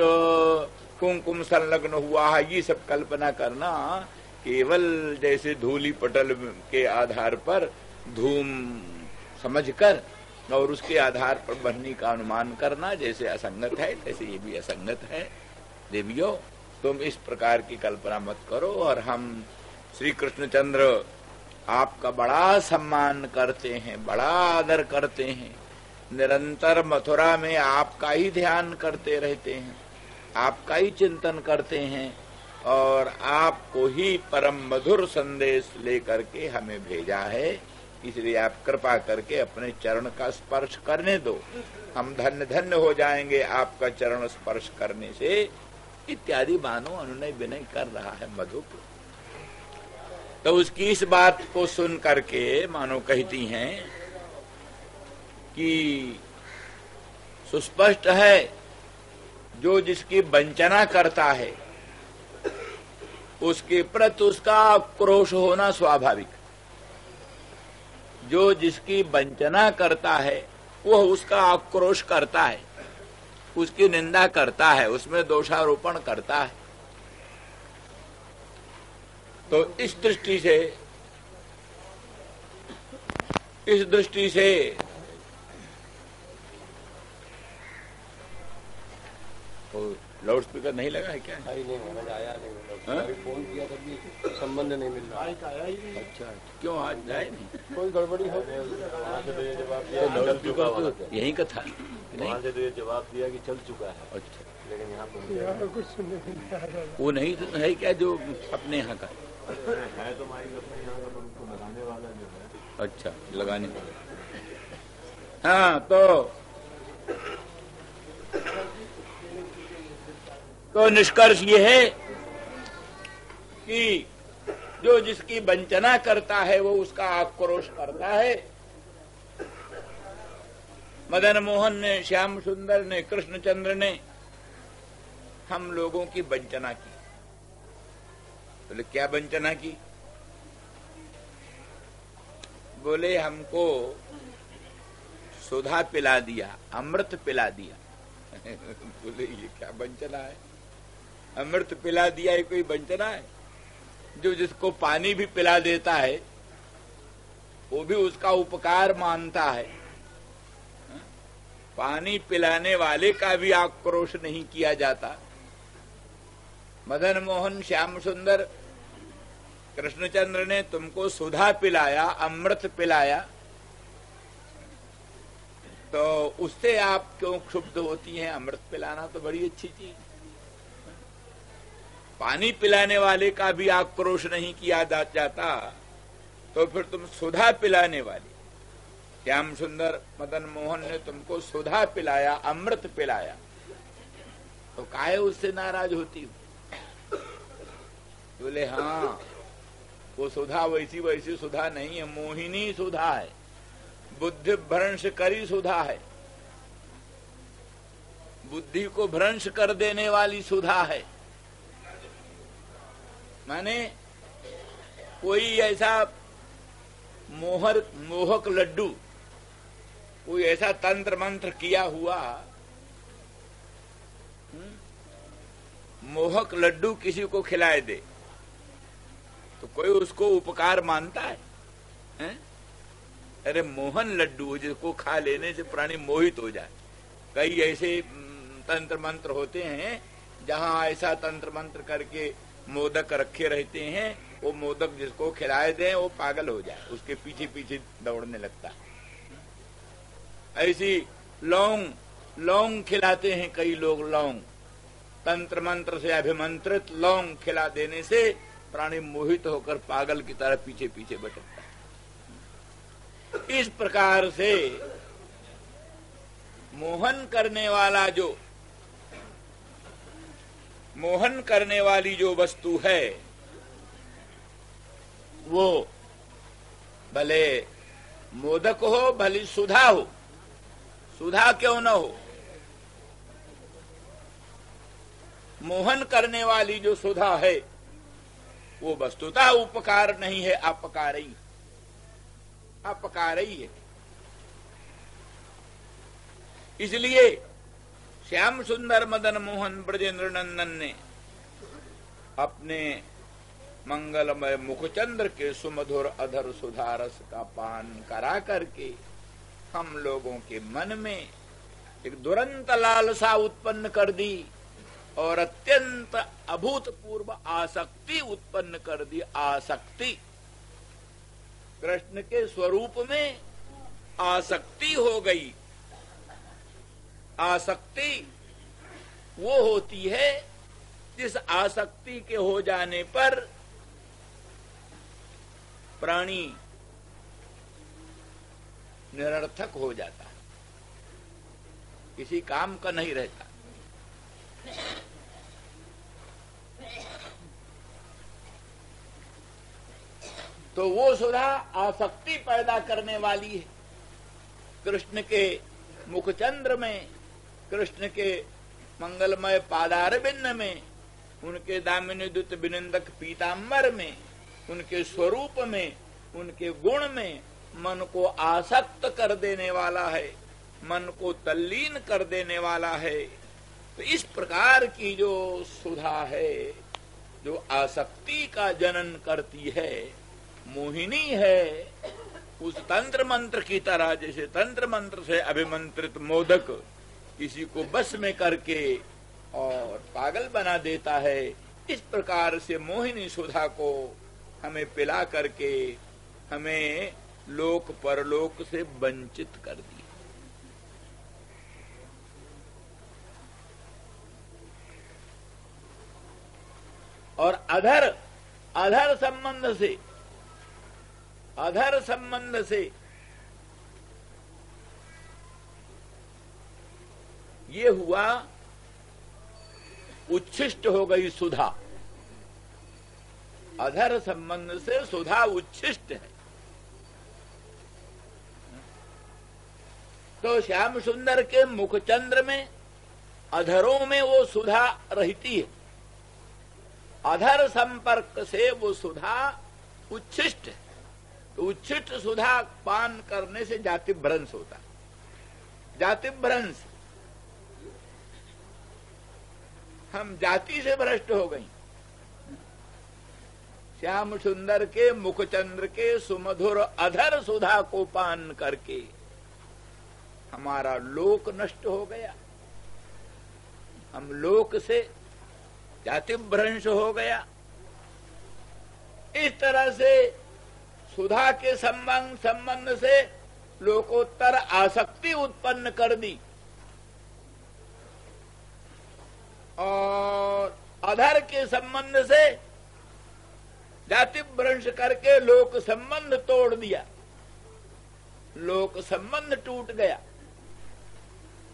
कुंकुम संलग्न हुआ है, ये सब कल्पना करना केवल जैसे धूली पटल के आधार पर धूम समझकर और उसके आधार पर बनने का अनुमान करना जैसे असंगत है, तैसे ये भी असंगत है। देवियों, तुम इस प्रकार की कल्पना मत करो। और हम श्री कृष्णचंद्र आपका बड़ा सम्मान करते हैं, बड़ा आदर करते हैं, निरंतर मथुरा में आपका ही ध्यान करते रहते हैं, आपका ही चिंतन करते हैं और आपको ही परम मधुर संदेश लेकर के हमें भेजा है। इसलिए आप कृपा करके अपने चरण का स्पर्श करने दो, हम धन्य धन्य हो जाएंगे आपका चरण स्पर्श करने से, इत्यादि मानो अनुनय विनय कर रहा है मधुप। तो उसकी इस बात को सुन करके मानो कहती हैं कि सुस्पष्ट है जो जिसकी वंचना करता है उसके प्रति उसका आक्रोश होना स्वाभाविक। जो जिसकी वंचना करता है वह उसका आक्रोश करता है, उसकी निंदा करता है, उसमें दोषारोपण करता है। तो इस दृष्टि से लाउड स्पीकर नहीं लगा है क्या? नहीं महाराज, आया नहीं। फोन किया तभी संबंध नहीं मिल रहा। अच्छा, क्यों आज जाए नहीं? कोई गड़बड़ी हो लाउड स्पीकर तो यही का था वहाँ से तो ये जवाब दिया कि चल चुका है। अच्छा, लेकिन यहाँ कुछ सुनने वो नहीं है क्या जो अपने यहाँ का है तो माइक अपने यहाँ का, उसको लगाने वाला जो है। अच्छा, लगाने वाला। हाँ, तो निष्कर्ष ये है कि जो जिसकी वंचना करता है वो उसका आक्रोश करता है। मदन मोहन ने, श्याम सुंदर ने, कृष्णचंद्र ने हम लोगों की वंचना की। बोले क्या वंचना की? बोले हमको सुधा पिला दिया, अमृत पिला दिया। बोले ये क्या वंचना है? अमृत पिला दिया ये कोई वंचना है? जो जिसको पानी भी पिला देता है वो भी उसका उपकार मानता है। पानी पिलाने वाले का भी आक्रोश नहीं किया जाता। मदन मोहन, श्याम सुंदर, कृष्णचंद्र ने तुमको सुधा पिलाया, अमृत पिलाया, तो उससे आप क्यों क्षुब्ध होती हैं? अमृत पिलाना तो बड़ी अच्छी चीज। पानी पिलाने वाले का भी आक्रोश नहीं किया जाता तो फिर तुम सुधा पिलाने वाले, श्याम सुंदर, मदन मोहन ने तुमको सुधा पिलाया, अमृत पिलाया, तो काहे उससे नाराज होती हो? बोले हाँ, वो सुधा वैसी वैसी सुधा नहीं है, मोहिनी सुधा है, बुद्धि भ्रंश करी सुधा है, बुद्धि को भ्रंश कर देने वाली सुधा है। माने कोई ऐसा मोहक लड्डू, कोई ऐसा तंत्र मंत्र किया हुआ मोहक लड्डू किसी को खिलाए दे तो कोई उसको उपकार मानता है? अरे मोहन लड्डू जिसको खा लेने से प्राणी मोहित हो जाए। कई ऐसे तंत्र मंत्र होते हैं जहां ऐसा तंत्र मंत्र करके मोदक रखे रहते हैं, वो मोदक जिसको खिलाए दें वो पागल हो जाए, उसके पीछे पीछे दौड़ने लगता है। ऐसी लौंग खिलाते हैं कई लोग, लौंग तंत्र मंत्र से अभिमंत्रित लौंग खिला देने से प्राणी मोहित होकर पागल की तरह पीछे पीछे भटकता है। इस प्रकार से मोहन करने वाली जो वस्तु है वो भले मोदक हो, भले सुधा हो, सुधा क्यों न हो, मोहन करने वाली जो सुधा है वो वस्तुतः उपकार नहीं है, अपकार ही है। इसलिए श्याम सुंदर, मदन मोहन, ब्रजेंद्र नंदन ने अपने मंगलमय मुखचंद्र के सुमधुर अधर सुधारस का पान करा करके हम लोगों के मन में एक दुरंत लालसा उत्पन्न कर दी और अत्यंत अभूतपूर्व आसक्ति उत्पन्न कर दी। आसक्ति, कृष्ण के स्वरूप में आसक्ति हो गई। आसक्ति वो होती है जिस आसक्ति के हो जाने पर प्राणी निरर्थक हो जाता है, किसी काम का नहीं रहता। तो वो सुधा आसक्ति पैदा करने वाली है। कृष्ण के मुखचंद्र में, कृष्ण के मंगलमय पादार बिन्न में, उनके दामिनी दुत बिनिंदक पीताम्बर में, उनके स्वरूप में, उनके गुण में मन को आसक्त कर देने वाला है, मन को तल्लीन कर देने वाला है। तो इस प्रकार की जो सुधा है, जो आसक्ति का जनन करती है, मोहिनी है, उस तंत्र मंत्र की तरह, जैसे तंत्र मंत्र से अभिमंत्रित मोदक किसी को बस में करके और पागल बना देता है, इस प्रकार से मोहिनी सुधा को हमें पिला करके हमें लोक परलोक से वंचित कर दिया। और अधर संबंध से ये हुआ, उच्छिष्ट हो गई सुधा। अधर संबंध से सुधा उच्छिष्ट है। तो श्याम सुंदर के मुखचंद्र में, अधरों में वो सुधा रहती है। अधर संपर्क से वो सुधा उच्छिष्ट है। तो उच्छिष्ट सुधा पान करने से जाति भ्रंश होता है। जाति भ्रंश, हम जाति से भ्रष्ट हो गई। श्याम सुंदर के मुखचंद्र के सुमधुर अधर सुधा को पान करके हमारा लोक नष्ट हो गया। हम लोक से जाति भ्रंश हो गया। इस तरह से सुधा के संबंध से लोकोत्तर आसक्ति उत्पन्न कर दी और अधर के संबंध से जाति भ्रंश करके लोक संबंध तोड़ दिया। लोक संबंध टूट गया।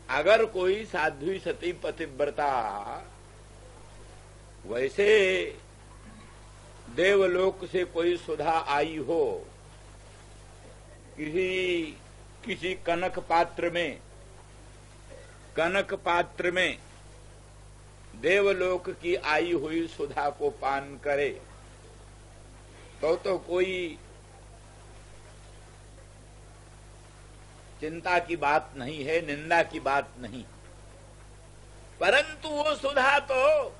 अगर कोई साध्वी सती पतिव्रता वैसे देवलोक से कोई सुधा आई हो, किसी कनक पात्र में देवलोक की आई हुई सुधा को पान करे, तो कोई चिंता की बात नहीं है, निंदा की बात नहीं। परंतु वो सुधा तो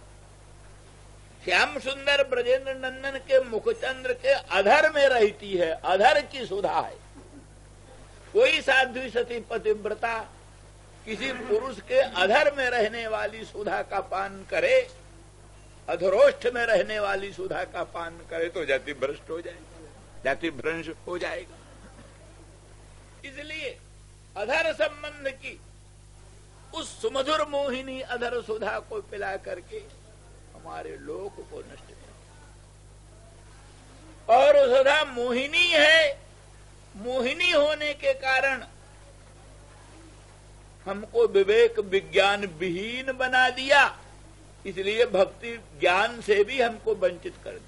श्याम सुंदर ब्रजेंद्र नंदन के मुखचंद्र के अधर में रहती है। अधर की सुधा है। कोई साध्वी सती पतिव्रता किसी पुरुष के अधर में रहने वाली सुधा का पान करे, अधरोष्ठ में रहने वाली सुधा का पान करे तो जाति भ्रष्ट हो जाएगा, जाति भ्रंश हो जाएगा। इसलिए अधर संबंध की उस सुमधुर मोहिनी अधर सुधा को पिला करके हमारे लोक को नष्ट कर। और सुधा मोहिनी है। मोहिनी होने के कारण हमको विवेक विज्ञान विहीन बना दिया। इसलिए भक्ति ज्ञान से भी हमको वंचित कर दिया।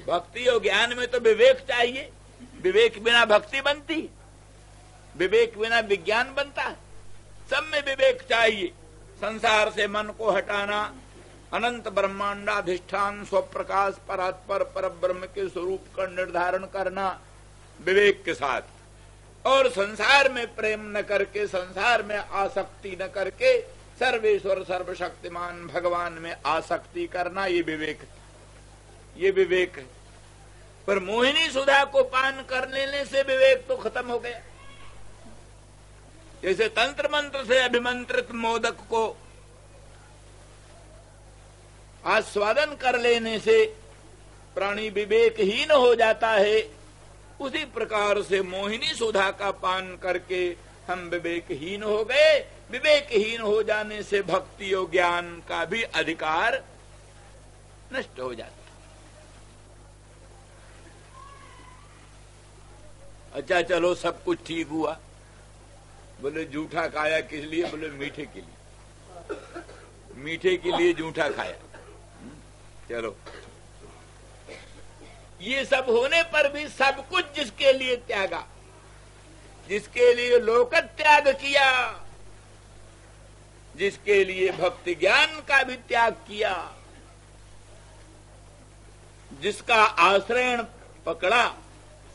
भक्ति और ज्ञान में तो विवेक चाहिए। विवेक बिना भक्ति बनती, विवेक बिना विज्ञान बनता है। सब में विवेक चाहिए। संसार से मन को हटाना, अनंत ब्रह्मांडाधिष्ठान स्वप्रकाश परात्पर परब्रह्म के स्वरूप का निर्धारण करना विवेक के साथ, और संसार में प्रेम न करके, संसार में आसक्ति न करके सर्वेश्वर सर्वशक्तिमान भगवान में आसक्ति करना, ये विवेक है। पर मोहिनी सुधा को पान कर लेने से विवेक तो खत्म हो गया। जैसे तंत्र मंत्र से अभिमंत्रित मोदक को आस्वादन कर लेने से प्राणी विवेकहीन हो जाता है, उसी प्रकार से मोहिनी सुधा का पान करके हम विवेकहीन हो गए। विवेकहीन हो जाने से भक्ति और ज्ञान का भी अधिकार नष्ट हो जाता। अच्छा चलो सब कुछ ठीक हुआ। बोले जूठा खाया किस लिए? बोले मीठे के लिए। मीठे के लिए जूठा खाया। चलो, ये सब होने पर भी सब कुछ जिसके लिए त्यागा, जिसके लिए लोक त्याग किया, जिसके लिए भक्ति ज्ञान का भी त्याग किया, जिसका आश्रयण पकड़ा,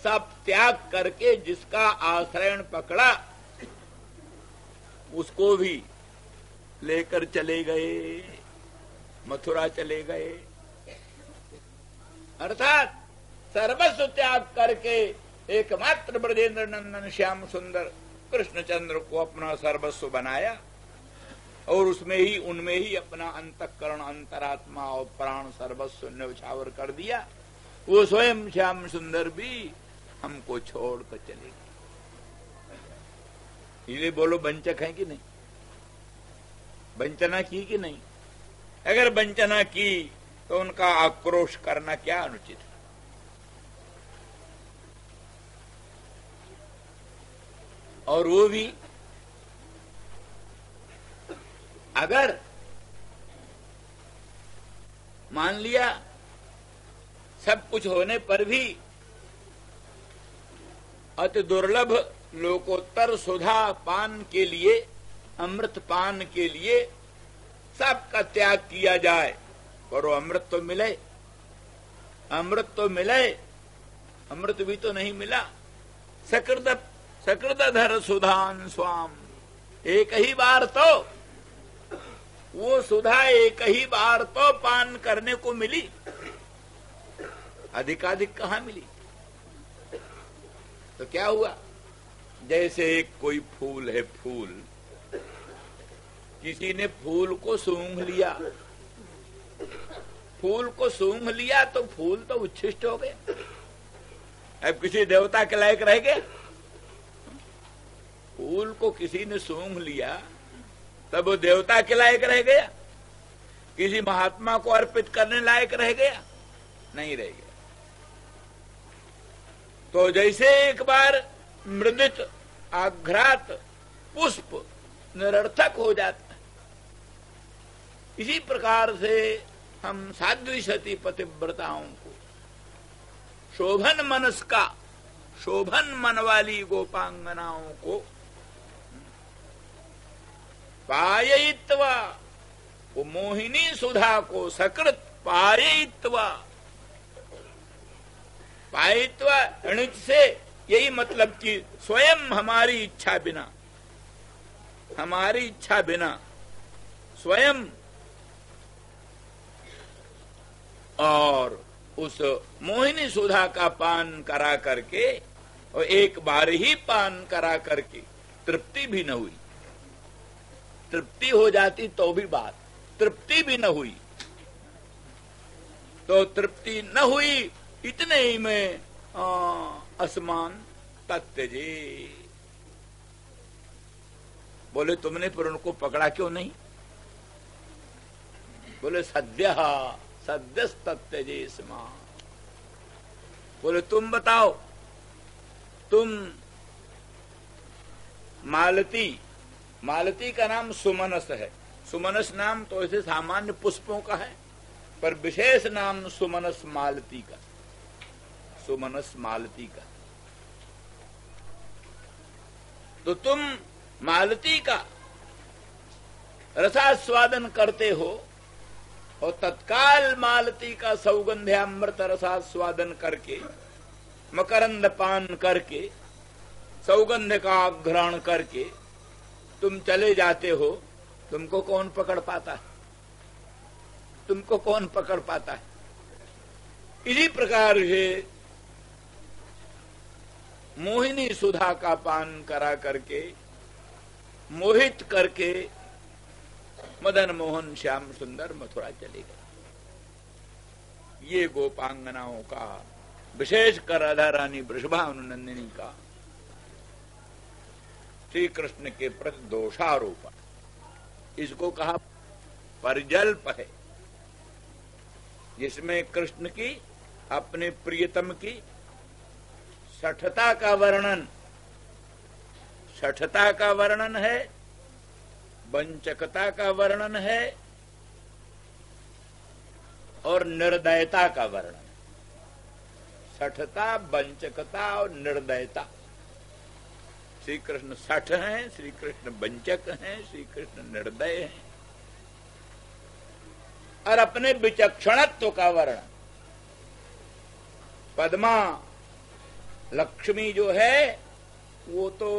सब त्याग करके जिसका आश्रयण पकड़ा उसको भी लेकर चले गए, मथुरा चले गए। अर्थात सर्वस्व त्याग करके एकमात्र ब्रजेंद्र नंदन श्याम सुंदर कृष्णचंद्र को अपना सर्वस्व बनाया और उसमें ही उनमें ही अपना अंतःकरण, अंतरात्मा और प्राण सर्वस्व न्यौछावर कर दिया। वो स्वयं श्याम सुंदर भी हमको छोड़कर चले गए। ये बोलो वंचक है कि नहीं? वंचना की कि नहीं? अगर वंचना की तो उनका आक्रोश करना क्या अनुचित है? और वो भी अगर मान लिया सब कुछ होने पर भी अति दुर्लभ लोकोत्तर सुधा पान के लिए, अमृत पान के लिए सबका त्याग किया जाए, पर अमृत तो मिले, अमृत तो मिले, अमृत भी तो नहीं मिला। सकृतधर सुधान स्वाम, एक ही बार तो वो सुधा एक ही बार तो पान करने को मिली, अधिकाधिक कहां मिली? तो क्या हुआ? जैसे एक कोई फूल है, फूल, किसी ने फूल को सूंघ लिया, फूल को सूंघ लिया तो फूल तो उच्छिष्ट हो गया। अब किसी देवता के लायक रह गया? फूल को किसी ने सूंघ लिया तब वो देवता के लायक रह गया? किसी महात्मा को अर्पित करने लायक रह गया? नहीं रह गया। तो जैसे एक बार मृदित आघ्रात पुष्प निरर्थक हो जाता है, इसी प्रकार से हम साध्वी सती पतिव्रताओं को, शोभन मनस का, शोभन मन वाली गोपांगनाओं को पाययित्वा, वो मोहिनी सुधा को सकृत पाययित्वा, पायित्वा अणित से यही मतलब कि स्वयं हमारी इच्छा बिना, हमारी इच्छा बिना स्वयं, और उस मोहिनी सुधा का पान करा करके, और एक बार ही पान करा करके तृप्ति भी न हुई। तृप्ति हो जाती तो भी बात, तृप्ति भी न हुई। तो तृप्ति न हुई, इतने ही में असमान तत्यजे। बोले तुमने फिर उनको पकड़ा क्यों नहीं? बोले सद्य सद्यस्तत्यजे स्मा। बोले तुम बताओ, तुम मालती, मालती का नाम सुमनस है। सुमनस नाम तो ऐसे सामान्य पुष्पों का है, पर विशेष नाम सुमनस मालती का, सुमनस मालती का। तो तुम मालती का रसास्वादन करते हो और तत्काल मालती का सौगंध्यामृत रसास्वादन करके, मकरंद पान करके, सौगंध का ग्रहण करके तुम चले जाते हो। तुमको कौन पकड़ पाता है? तुमको कौन पकड़ पाता है? इसी प्रकार से मोहिनी सुधा का पान करा करके, मोहित करके मदन मोहन श्याम सुंदर मथुरा चले गए। ये गोपांगनाओं का, विशेषकर राधा रानी वृषभानुनंदिनी का श्री कृष्ण के प्रति दोषारोपण, इसको कहा परजल्प है, जिसमें कृष्ण की अपने प्रियतम की शठता का वर्णन, शठता का वर्णन है, वंचकता का वर्णन है और निर्दयता का वर्णन। शठता, वंचकता और निर्दयता, श्री कृष्ण सठ हैं, श्री कृष्ण वंचक हैं, श्री कृष्ण निर्दय हैं। और अपने विचक्षणत्व का वर्णन, पद्मा लक्ष्मी जो है वो तो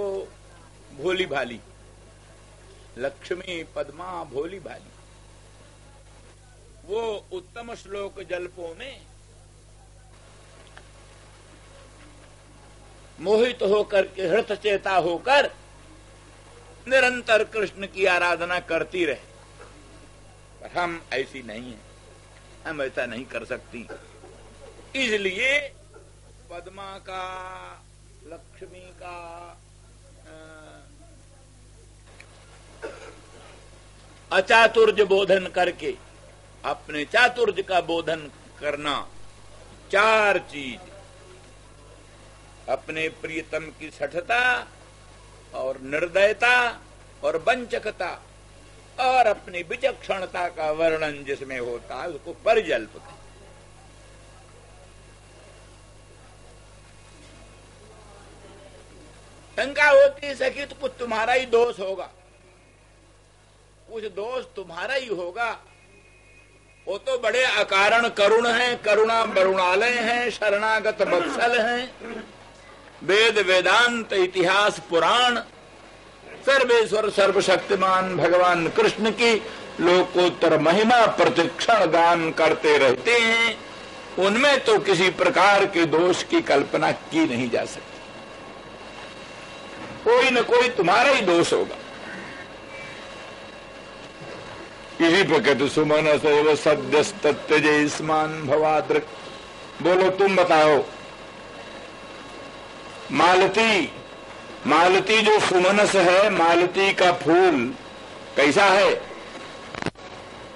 भोली भाली, लक्ष्मी पद्मा भोली भाली, वो उत्तम श्लोक जल्पों में मोहित होकर के हृतचेता होकर निरंतर कृष्ण की आराधना करती रहे। पर हम ऐसी नहीं है, हम ऐसा नहीं कर सकती। इसलिए पद्मा का, लक्ष्मी का अचातुर्य बोधन करके अपने चातुर्य का बोधन करना। चार चीज, अपने प्रियतम की सठता और निर्दयता और वंचकता और अपनी विचक्षणता का वर्णन जिसमें होता है उसको परिजल्प कहते। शंका होती सखी तो कुछ तुम्हारा ही दोष होगा, कुछ दोष तुम्हारा ही होगा। वो तो बड़े अकारण करुण हैं, करुणा वरुणालय हैं, शरणागत वत्सल हैं, वेद वेदांत इतिहास पुराण सर्वेश्वर सर्वशक्तिमान भगवान कृष्ण की लोकोत्तर महिमा प्रतिक्षण गान करते रहते हैं। उनमें तो किसी प्रकार के दोष की कल्पना की नहीं जा सकती। कोई न कोई तुम्हारा ही दोष होगा। इसी पर कहते सुमन सैव सद्यस्तत्यजे स्मान भवादृक। बोलो तुम बताओ, मालती, मालती जो सुमनस है, मालती का फूल कैसा है?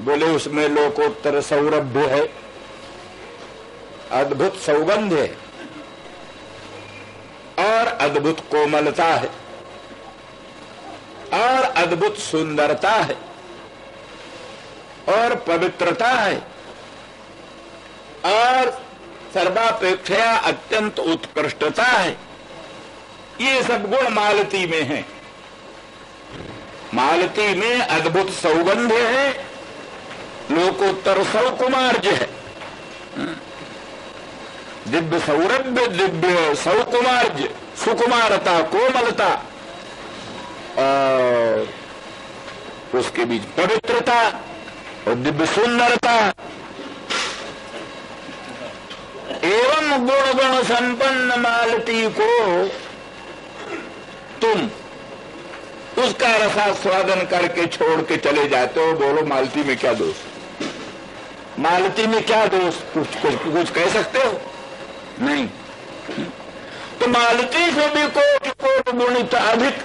बोले उसमें लोकोत्तर सौरभ्य है, अद्भुत सौगंध है और अद्भुत कोमलता है और अद्भुत सुंदरता है और पवित्रता है और सर्वापेक्षया अत्यंत उत्कृष्टता है। ये सब गुण मालती में है। मालती में अद्भुत सौगंध है, लोकोत्तर सौकुमार्य है, दिव्य सौरभ्य, दिव्य सौकुमार्य, सुकुमारता, कोमलता और उसके बीच पवित्रता और दिव्य सुंदरता। एवं गुण गुण संपन्न मालती को तुम उसका रसास्वादन करके छोड़ के चले जाते हो। बोलो मालती में क्या दोष? मालती में क्या दोष? कुछ कह सकते हो? नहीं। तो मालती से भी कोट कोट गुणित अधिक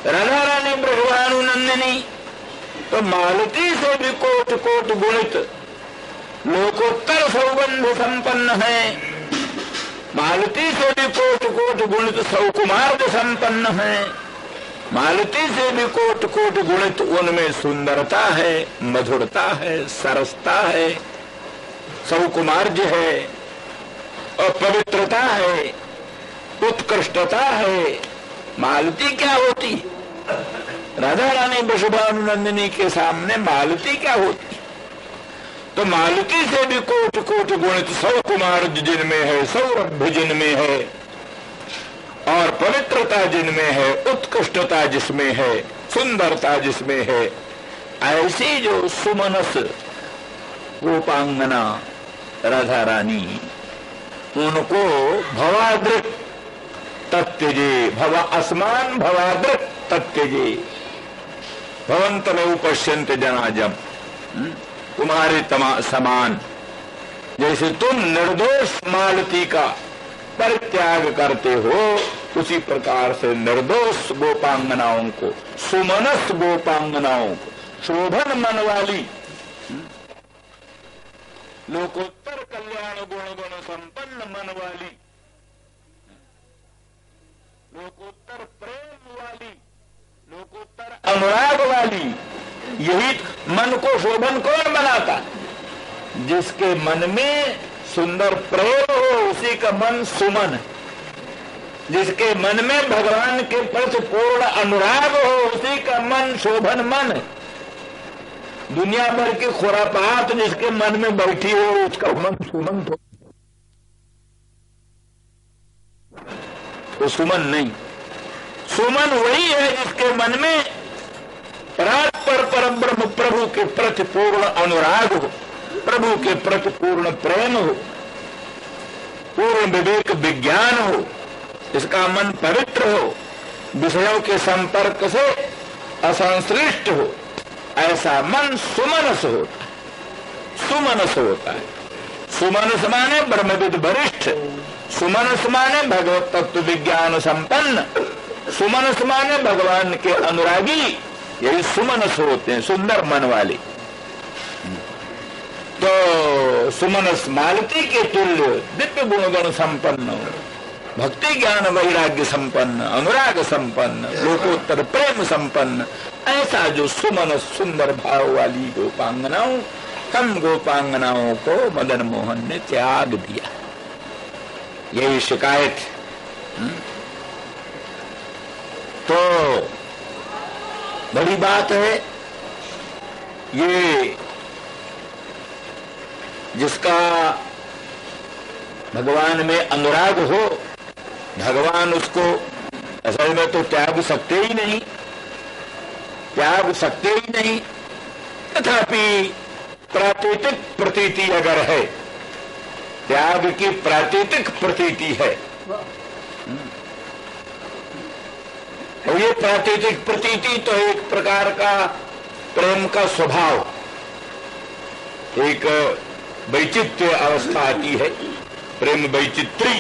राधा रानी ब्रह्मानुनंदिनी, तो मालती से भी कोट कोट गुणित लोकोत्तर सौगंध संपन्न है। मालती से भी कोट कोट गुणित सौकुमार्ग संपन्न है। मालती से भी कोट कोट गुणित उनमें सुंदरता है, मधुरता है, सरसता है, सौकुमार्य है और पवित्रता है, उत्कृष्टता है। मालती क्या होती? राधा रानी वृषभानुनंदिनी के सामने मालती क्या होती? तो मालती से भी कोट कोट गुणित सौकुमार्य जिनमें है, सौरभ्य जिनमें है और पवित्रता जिनमें है, उत्कृष्टता जिसमें है, सुंदरता जिसमें है, ऐसी जो सुमनस गोपांगना राधा रानी, उनको भवादृक तत्यजे, भव अस्मान भवादृक तत्यजे, भवन्तमैव पश्यन्ति जनाजम। तुम्हारे समान जैसे तुम निर्दोष मालती का परित्याग करते हो, उसी प्रकार से निर्दोष गोपांगनाओं को, सुमनस गोपांगनाओं को, शोभन मन वाली, लोकोत्तर कल्याण गुण गुण संपन्न मन वाली, लोकोत्तर प्रेम वाली, लोकोत्तर अनुराग वाली, यही मन को शोभन कौन बनाता? जिसके मन में सुंदर प्रेम हो, उसी का मन सुमन है। जिसके मन में भगवान के प्रति पूर्ण अनुराग हो, उसी का मन शोभन मन है। दुनिया भर की खुरापात जिसके मन में बैठी हो, उसका मन सुमन तो सुमन नहीं। सुमन वही है जिसके मन में परात्पर परम ब्रह्म प्रभु के प्रति पूर्ण अनुराग हो, प्रभु के प्रति पूर्ण प्रेम हो, पूर्ण विवेक विज्ञान हो, इसका मन पवित्र हो, विषयों के संपर्क से असंश्लिष्ट हो, ऐसा मन सुमनस होता है। सुमनस होता है। सुमनस माने ब्रह्मविद वरिष्ठ, सुमनस माने भगवत तत्व विज्ञान संपन्न, सुमनस माने भगवान के अनुरागी, यही सुमनस होते हैं, सुंदर मन वाले। तो सुमनस मालती के तुल्य दिव्य गुणगण संपन्न, भक्ति ज्ञान वैराग्य संपन्न, अनुराग संपन्न, लोकोत्तर प्रेम संपन्न, ऐसा जो सुमनस सुंदर भाव वाली गोपांगनाओं, हम गोपांगनाओं को मदन मोहन ने त्याग दिया। यही शिकायत। तो बड़ी बात है ये, जिसका भगवान में अनुराग हो, भगवान उसको असल में तो त्याग सकते ही नहीं, त्याग सकते ही नहीं। तथापि प्रातीतिक प्रतीति अगर है, त्याग की प्रातीतिक प्रतीति है, और ये प्रातीतिक प्रतीति तो एक प्रकार का प्रेम का स्वभाव, एक वैचित्र्य अवस्था आती है, प्रेम वैचित्री,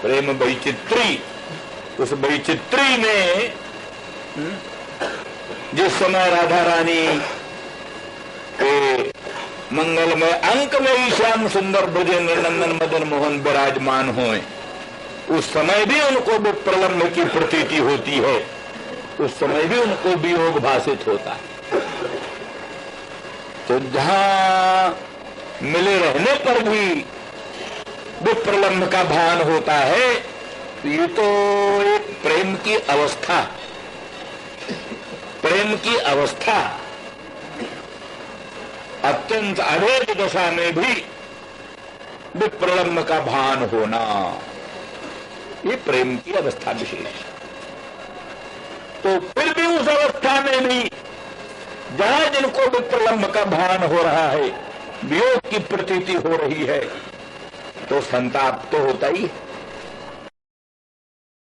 प्रेम वैचित्री। उस वैचित्री में जिस समय राधा रानी के मंगलमय अंक में ही श्याम सुंदर ब्रजेंद्र नंदन मदन मोहन विराजमान हुए, उस समय भी उनको विप्रलम्ब की प्रतीति होती है, उस समय भी उनको वियोग भाषित होता है। तो जहां मिले रहने पर भी विप्रलम्ब का भान होता है, तो ये तो एक प्रेम की अवस्था, प्रेम की अवस्था, अत्यंत अभेद दशा में भी विप्रलम्ब का भान होना, ये प्रेम की अवस्था विशेष। तो फिर भी उस अवस्था में भी जहां जिनको विप्रलम्ब का भान हो रहा है, वियोग की प्रतीति हो रही है, तो संताप तो होता ही है।